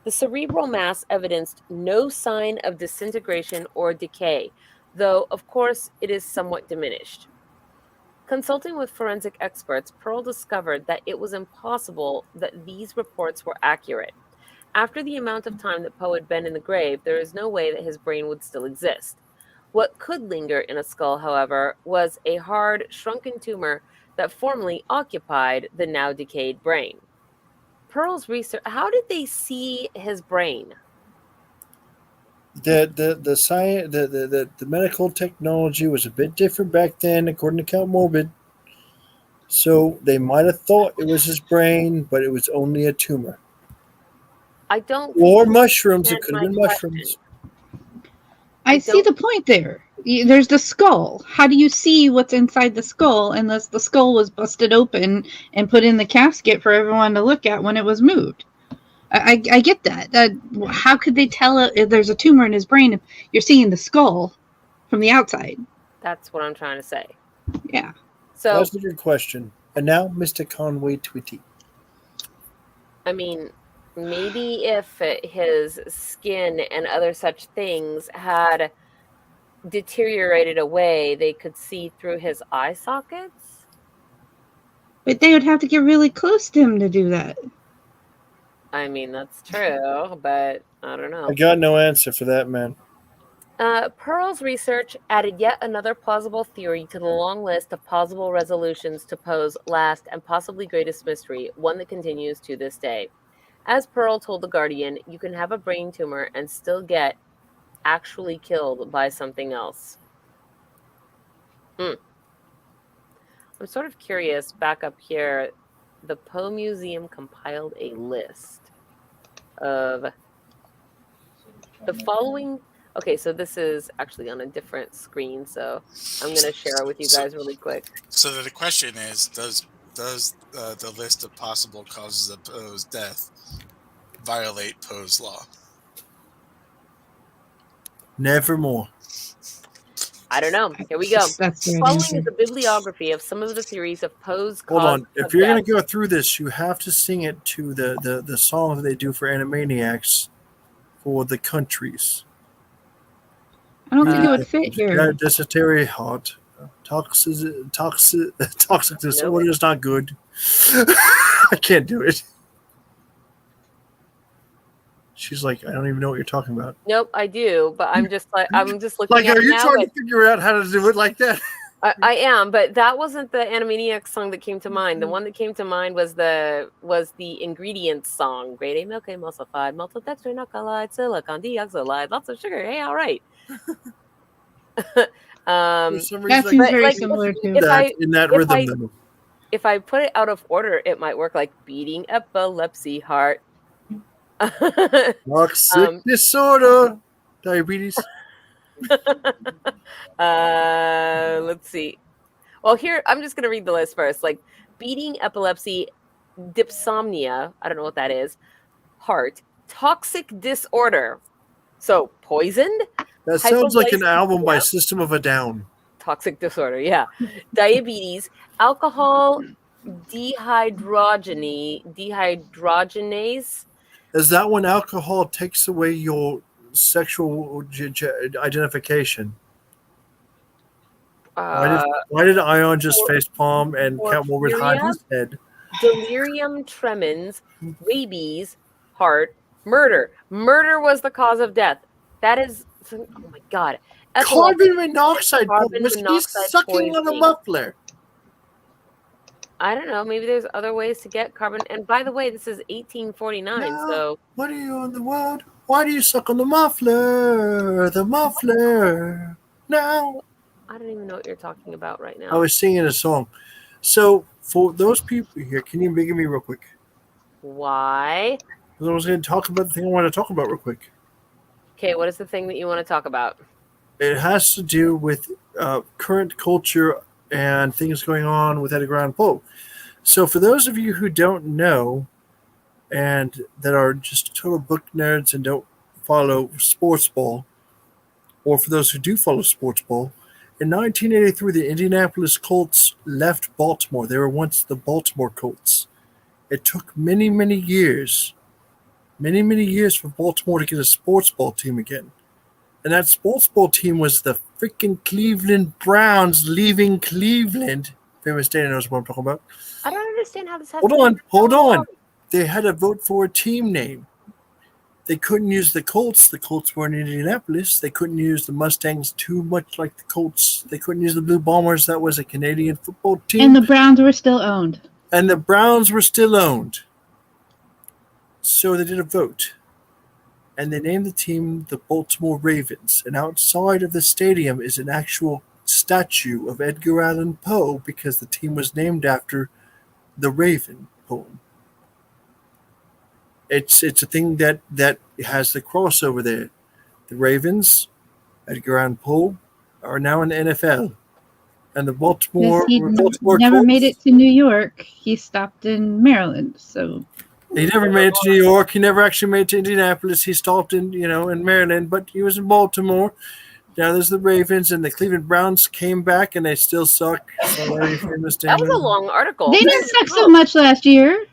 The cerebral mass evidenced no sign of disintegration or decay, though, of course, it is somewhat diminished. Consulting with forensic experts, Pearl discovered that it was impossible that these reports were accurate. After the amount of time that Poe had been in the grave, there is no way that his brain would still exist. What could linger in a skull, however, was a hard, shrunken tumor that formerly occupied the now decayed brain. Pearl's research, how did they see his brain? The science, the medical technology was a bit different back then, according to Count Morbid. So they might have thought it was his brain, but it was only a tumor. I don't. Or mushrooms. It could have been mushrooms. I see the point there. There's the skull. How do you see what's inside the skull unless the skull was busted open and put in the casket for everyone to look at when it was moved? I get that. How could they tell if there's a tumor in his brain if you're seeing the skull from the outside? That's what I'm trying to say. Yeah. So that's a good question. And now, Mr. Conway Twitty. I mean, maybe if his skin and other such things had deteriorated away, they could see through his eye sockets. But they would have to get really close to him to do that. I mean, that's true, but I don't know. I got no answer for that, man. Pearl's research added yet another plausible theory to the long list of possible resolutions to Poe's last and possibly greatest mystery, one that continues to this day. As Pearl told The Guardian, you can have a brain tumor and still get actually killed by something else. I'm sort of curious, back up here, the Poe Museum compiled a list of the following. Okay, so this is actually on a different screen, so I'm going to share it with you guys really quick. So the question is, does the list of possible causes of Poe's death violate Poe's law. Nevermore. I don't know. Here we go. That's the right Following answer. is a bibliography of some of the theories of Poe's Hold cause on. If of you're death. going to go through this, you have to sing it to the song that they do for Animaniacs for the countries. I don't think it would fit here. Dysentery, hot. Toxic disorder is not good. I can't do it. She's like, I don't even know what you're talking about. Nope, I do, but I'm just looking Like, at are it you now, trying but to figure out how to do it like that? I am, but that wasn't the Animaniacs song that came to mind. The one that came to mind was the ingredients song. Grade A milk emulsified, maltodextrin alkali, silicon dioxide, lots of sugar. Hey, all right. For some That reason, seems I very like, similar to if I- in that if rhythm, I- though. If I put it out of order, it might work like beating epilepsy heart. Toxic disorder, diabetes. Let's see. Well, here I'm just gonna read the list first. Like beating epilepsy, dipsomnia. I don't know what that is. Heart, toxic disorder. So poisoned, That sounds like an hypoglycemia. album by System of a Down. Toxic disorder. Yeah, diabetes, alcohol, dehydrogenase. Is that when alcohol takes away your sexual identification? Why did Ion just facepalm and Catwoman hide his head? Delirium tremens, rabies, heart, murder. Murder was the cause of death. That is, oh my God. Carbon monoxide. Carbon Was he monoxide sucking on a poisoning. muffler? I don't know. Maybe there's other ways to get carbon. And by the way, this is 1849. No. So What are you in the world? Why do you suck on the muffler? The muffler. No. I don't even know what you're talking about right now. I was singing a song. So for those people here, can you give me real quick? Why? Because I was going to talk about the thing I want to talk about real quick. Okay, what is the thing that you want to talk about? It has to do with current culture and things going on with Edgar Allan Poe. So for those of you who don't know and that are just total book nerds and don't follow sports ball, or for those who do follow sports ball, in 1983, the Indianapolis Colts left Baltimore. They were once the Baltimore Colts. It took many, many years for Baltimore to get a sports ball team again. And that sports ball team was the freaking Cleveland Browns leaving Cleveland. Famous Dana knows what I'm talking about. I don't understand how this has Hold on. They had to vote for a team name. They couldn't use the Colts. The Colts were in Indianapolis. They couldn't use the Mustangs too much like the Colts. They couldn't use the Blue Bombers. That was a Canadian football team. And the Browns were still owned. So they did a vote. And they named the team the Baltimore Ravens. And outside of the stadium is an actual statue of Edgar Allan Poe because the team was named after the Raven poem. It's a thing that has the crossover there. The Ravens, Edgar Allan Poe, are now in the NFL. And the Baltimore never Colts, made it to New York. He stopped in Maryland. So he never made it to New York. He never actually made it to Indianapolis. He stopped in Maryland, but he was in Baltimore. Now there's the Ravens and the Cleveland Browns came back and they still suck. That was a long article. they didn't suck so much last year.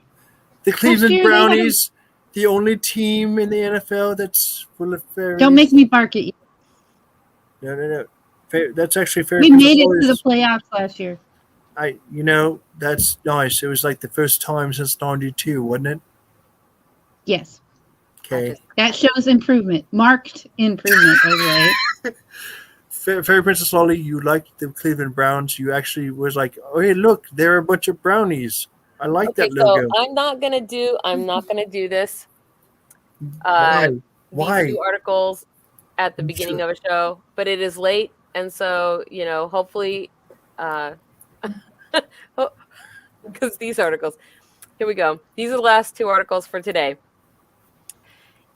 The Cleveland year, Brownies, the only team in the NFL that's full of fairies. Don't make me bark at you. No. That's actually fair. We made it to the playoffs last year. That's nice. It was like the first time since '92, wasn't it? Yes. Okay. That shows improvement. Marked improvement, by the way. Fairy Princess Lolly, you liked the Cleveland Browns. You actually was like, oh, hey, look, they're a bunch of brownies. I like that logo. So I'm not gonna do this. Why? These two articles at the beginning of a show, but it is late, and so hopefully, because these articles. Here we go. These are the last two articles for today.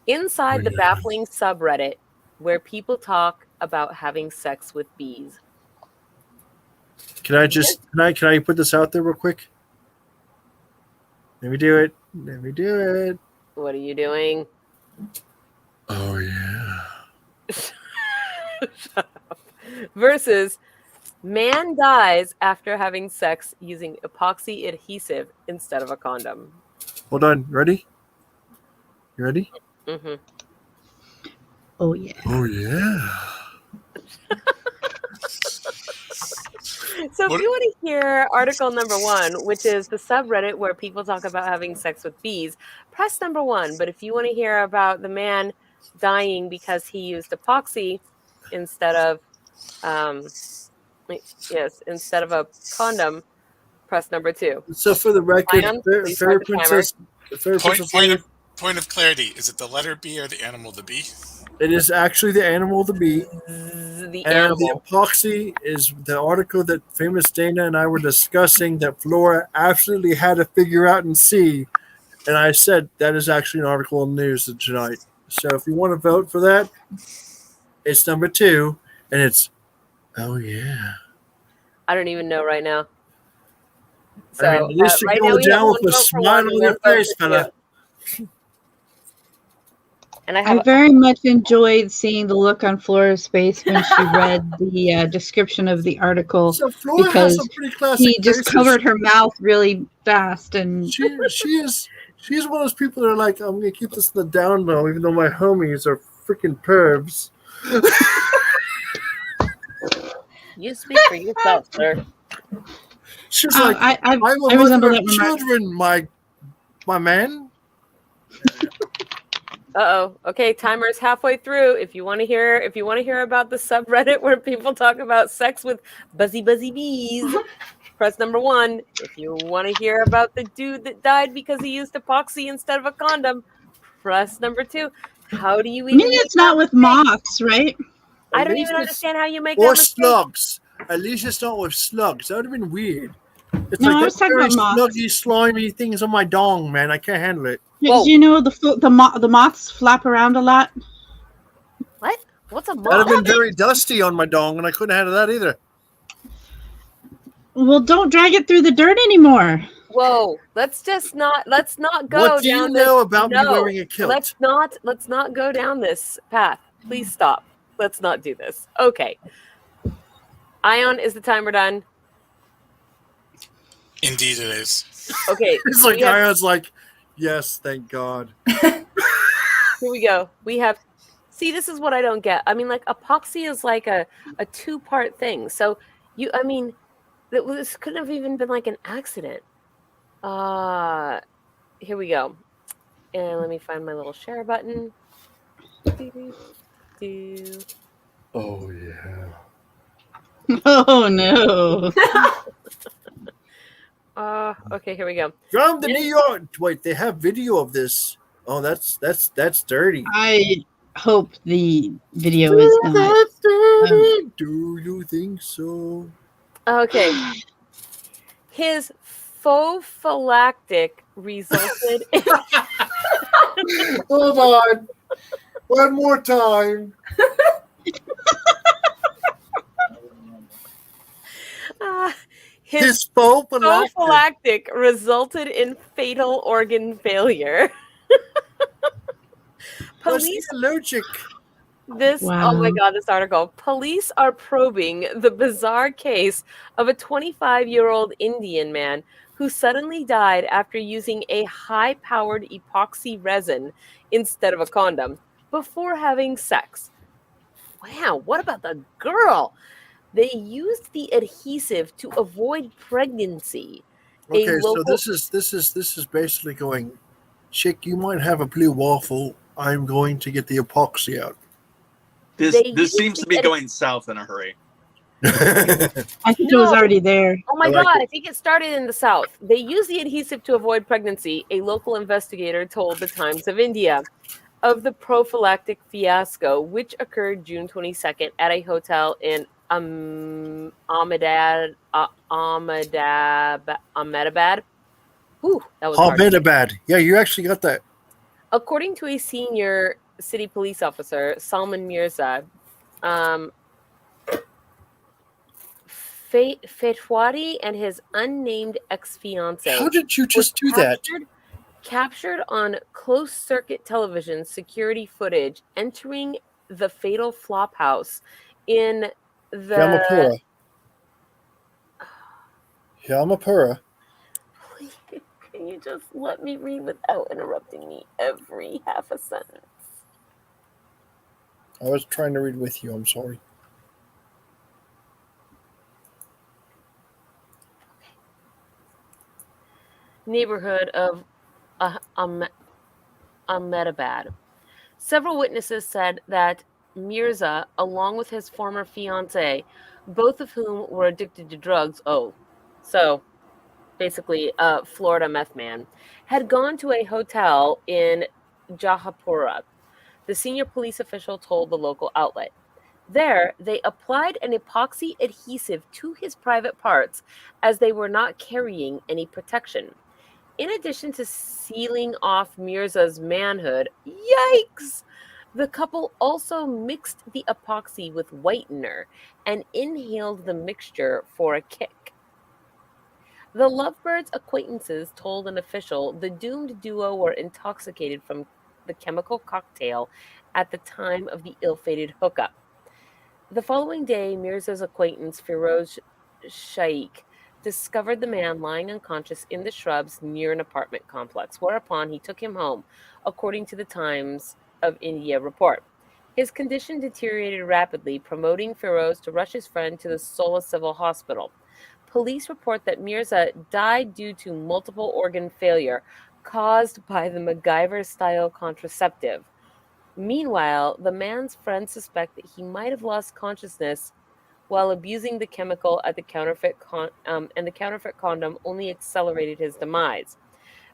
Inside the baffling subreddit where people talk about having sex with bees. Can I put this out there real quick? Let me do it. What are you doing? Oh yeah. Shut up. Versus man dies after having sex using epoxy adhesive instead of a condom. Hold on. Ready? You ready? Mm-hmm. Oh yeah. Oh yeah. So if What- you want to hear article number 1, which is the subreddit where people talk about having sex with bees, press number 1. But if you want to hear about the man dying because he used epoxy instead of instead of a condom, press number 2. So for the record, Lion, please Fairy start the timer. Princess, Point of clarity. Is it the letter B or the animal the bee? it is actually the animal to be. The And animal. the epoxy is the article that famous Dana and I were discussing that Flora absolutely had to figure out and see. And I said that is actually an article in the news tonight. So if you want to vote for that, it's number 2. And it's, oh yeah. I don't even know right now. So I mean, at least right you're now going we have down one with a vote for smile one, on one your vote for face, fella. two. And I I have very much enjoyed seeing the look on Flora's face when she read the description of the article, So Flora has because some pretty classic he just faces. covered her mouth really fast, and She's one of those people that are like, I'm gonna keep this in the down low, even though my homies are freaking pervs. you speak for yourself, sir. She's like, I I'm a I resemble mother of that remark. children, my man. Uh-oh. Okay, timer's halfway through. If you want to hear about the subreddit where people talk about sex with buzzy bees, press number 1. If you want to hear about the dude that died because he used epoxy instead of a condom, press number 2. How do you even Maybe it's not with moths, right? I don't least even it's- understand how you make Or that mistake. slugs. At least it's not with slugs. That would have been weird. It's No, like I was that talking very about moths. sluggy, slimy things on my dong, man. I can't handle it. Whoa. Do you know the moths flap around a lot? What? What's a That'd moth? have been very dusty on my dong, and I couldn't handle that either. Well, don't drag it through the dirt anymore. Whoa, let's not go What do down you this. know about me No, wearing a kilt? let's not go down this path. Please stop. Let's not do this. Okay. Ion, is the timer done? Indeed, it is. Okay. It's like we have- Ion's like, yes, thank God. Here we go. We have. See, this is what I don't get. I mean, like epoxy is like a 2-part thing. So this couldn't have even been like an accident. Here we go. And let me find my little share button. Oh yeah. Oh no. Okay, here we go. From the New York. Wait, they have video of this. Oh, that's dirty. I hope the video is not. That's dirty. Do you think so? Okay. His prophylactic resulted in Hold on. One more time. his prophylactic resulted in fatal organ failure. Was he Police allergic? Oh my Wow. God, this article. Police are probing the bizarre case of a 25-year-old Indian man who suddenly died after using a high-powered epoxy resin instead of a condom before having sex. Wow, what about the girl? They used the adhesive to avoid pregnancy. Okay, so local- this is basically going, chick, you might have a blue waffle. I'm going to get the epoxy out. This They seems to be going south in a hurry. I think it was already there. Oh my I like God, it. I think it started in the South. They use the adhesive to avoid pregnancy, a local investigator told the Times of India of the prophylactic fiasco, which occurred June 22nd at a hotel in Ahmedabad. Ooh, that was hard. Ahmedabad. Yeah, you actually got that. According to a senior city police officer, Salman Mirza, Fetwadi and his unnamed ex-fiance. How did you just do that? captured on closed-circuit television security footage entering the fatal flophouse in the... Yamapura. Yamapura. Please, can you just let me read without interrupting me every half a sentence? I was trying to read with you. I'm sorry. Neighborhood of Ahmedabad. Several witnesses said that Mirza, along with his former fiancée, both of whom were addicted to drugs, so basically a Florida meth man, had gone to a hotel in Jahapura. The senior police official told the local outlet. There, they applied an epoxy adhesive to his private parts as they were not carrying any protection. In addition to sealing off Mirza's manhood, yikes! The couple also mixed the epoxy with whitener and inhaled the mixture for a kick. The lovebirds' acquaintances told an official the doomed duo were intoxicated from the chemical cocktail at the time of the ill-fated hookup. The following day, Mirza's acquaintance, Firoz Shaikh, discovered the man lying unconscious in the shrubs near an apartment complex, whereupon he took him home, according to the Times of India report. His condition deteriorated rapidly, prompting Firoz to rush his friend to the Sola Civil Hospital. Police report that Mirza died due to multiple organ failure caused by the MacGyver-style contraceptive. Meanwhile, the man's friends suspect that he might have lost consciousness while abusing the chemical at the counterfeit and the counterfeit condom only accelerated his demise.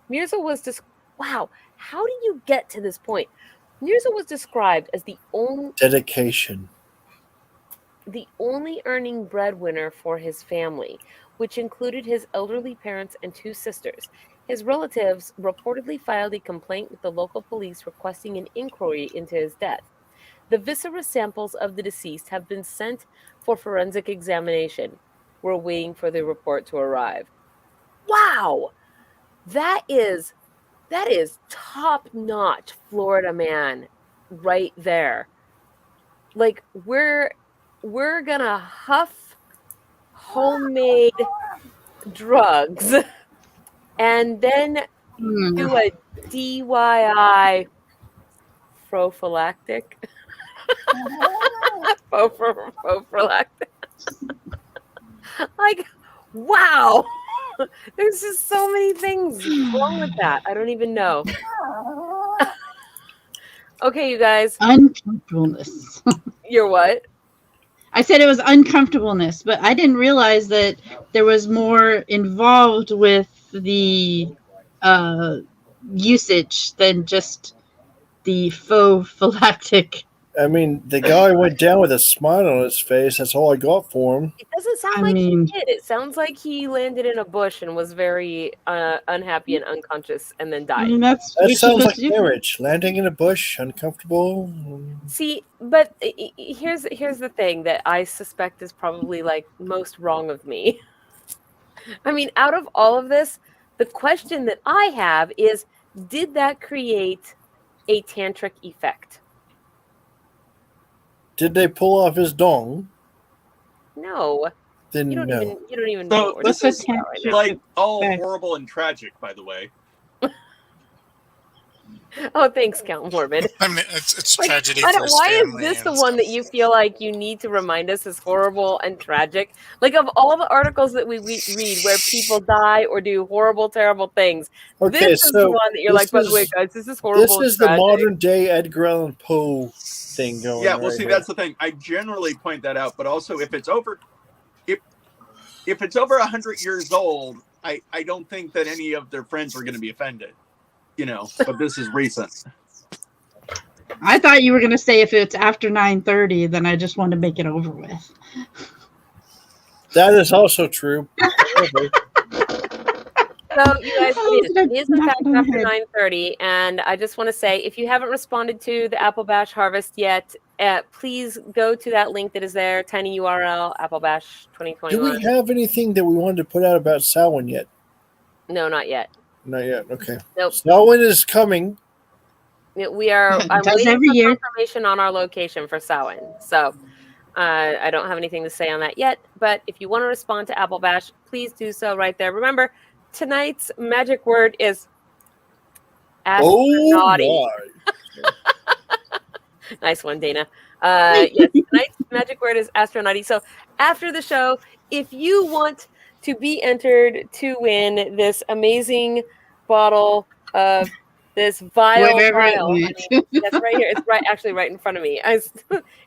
Mirza was wow, how do you get to this point? Mirza was described as the only Dedication. earning breadwinner for his family, which included his elderly parents and 2 sisters. His relatives reportedly filed a complaint with the local police requesting an inquiry into his death. The viscera samples of the deceased have been sent for forensic examination. We're waiting for the report to arrive. Wow! That is top-notch Florida man right there. Like, we're gonna huff homemade drugs and then do a DIY prophylactic. Prophylactic. Like, wow. There's just so many things wrong with that. I don't even know. Okay, you guys. Uncomfortableness. You're what? I said it was uncomfortableness, but I didn't realize that there was more involved with the usage than just the prophylactic. I mean, the guy went down with a smile on his face. That's all I got for him. It doesn't sound he did. It sounds like he landed in a bush and was very unhappy and unconscious and then died. I mean, that sounds like marriage. Landing in a bush, uncomfortable. See, but here's the thing that I suspect is probably like most wrong of me. I mean, out of all of this, the question that I have is, did that create a tantric effect? Did they pull off his dong? No. Then you don't even So know what this is right like all horrible and tragic, by the way. Oh, thanks, Count Morbid. I mean, it's Like, tragedy for his why is family this the and one that stuff. you feel like you need to remind us is horrible and tragic? Like, of all the articles that we read where people die or do horrible, terrible things, Okay, this is the so one that you're this like, by the way, is- guys, this is horrible This and is the tragic. modern day Edgar Allan Poe thing going. Yeah, well, right see, here. that's the thing. I generally point that out, but also if it's over 100 years old, I don't think that any of their friends were going to be offended, But this is recent. I thought you were going to say if it's after 9:30, then I just want to make it over with. That is also true. So, you guys, it is in fact Knock on after the head. 9:30, and I just want to say, if you haven't responded to the Applebash Harvest yet, please go to that link that is there, tiny URL, Applebash Do 2021. we have anything that we wanted to put out about Samhain yet? No, not yet. Not yet. Okay. Nope. Samhain is coming. We are. I'm Does waiting every for year. confirmation on our location for Samhain. So I don't have anything to say on that yet. But if you want to respond to Applebash, please do so right there. Remember, tonight's magic word is astronauty. my. Nice one, Dana. Yes, tonight's magic word is astronauty. So after the show, if you want to be entered to win this amazing bottle of this vial, Wherever it I went. mean, that's right here. It's actually right in front of me.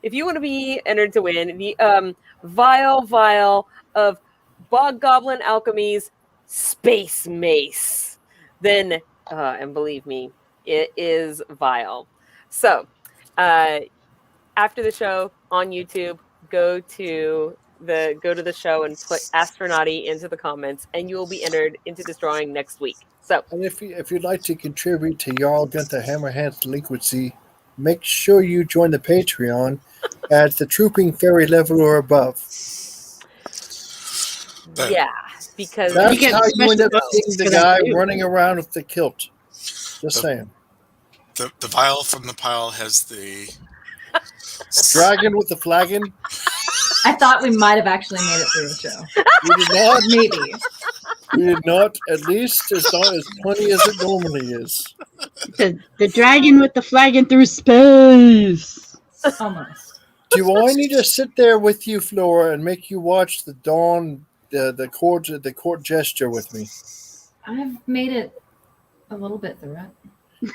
If you want to be entered to win the vial of Bog Goblin Alchemy's Space Mace, then and believe me, it is vile. So after the show on YouTube, go to the show and put astronauty into the comments, and you will be entered into this drawing next week. So, And if you'd like to contribute to Jarl Gunther Hammerhand's delinquency, make sure you join the Patreon at the Trooping Fairy level or above. yeah, because That's get how you end up special seeing the for that guy too. running around with the kilt. Just saying. The vial from the pile has the Dragon with the flagon. I thought we might have actually made it through the show. We did not. Maybe. We did not. At least as not as funny as it normally is. The dragon with the flagon through space. Almost. Do I need to sit there with you, Flora, and make you watch the dawn, the court gesture with me? I've made it a little bit through it.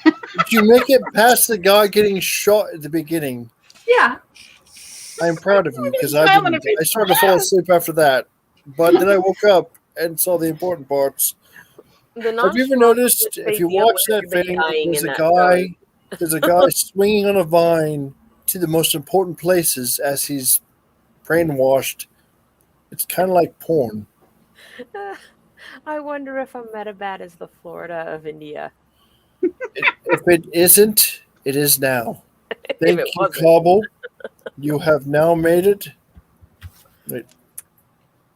Did you make it past the guy getting shot at the beginning? Yeah. I'm proud of you because I didn't. I started to fall asleep after that, but then I woke up and saw the important parts. Have you ever noticed if you watch that thing, there's a guy swinging on a vine to the most important places as he's brainwashed. It's kind of like porn. I wonder if Ahmedabad is the Florida of India. If it isn't, it is now. If Thank it you, wasn't. Cobble. You have now made it. Wait.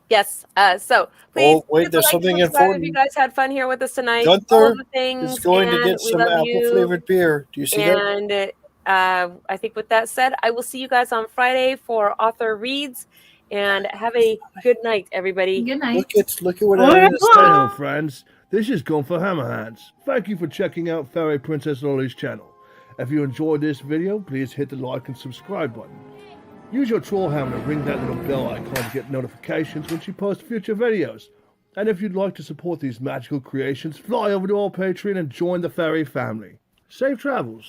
Yes. So please. Oh, wait, hit the there's like, something subscribe important. If you guys had fun here with us tonight, Gunther all of the things, is going to and get we some love apple you. flavored beer. Do you see that? And I think with that said, I will see you guys on Friday for author reads. And have a good night, everybody. Good night. Look at what I just said. Hello, friends. This is Gunther Hammerhands. Thank you for checking out Fairy Princess Lolly's channel. If you enjoyed this video, please hit the like and subscribe button. Use your troll hammer to ring that little bell icon to get notifications when she posts future videos. And if you'd like to support these magical creations, fly over to our Patreon and join the fairy family. Safe travels.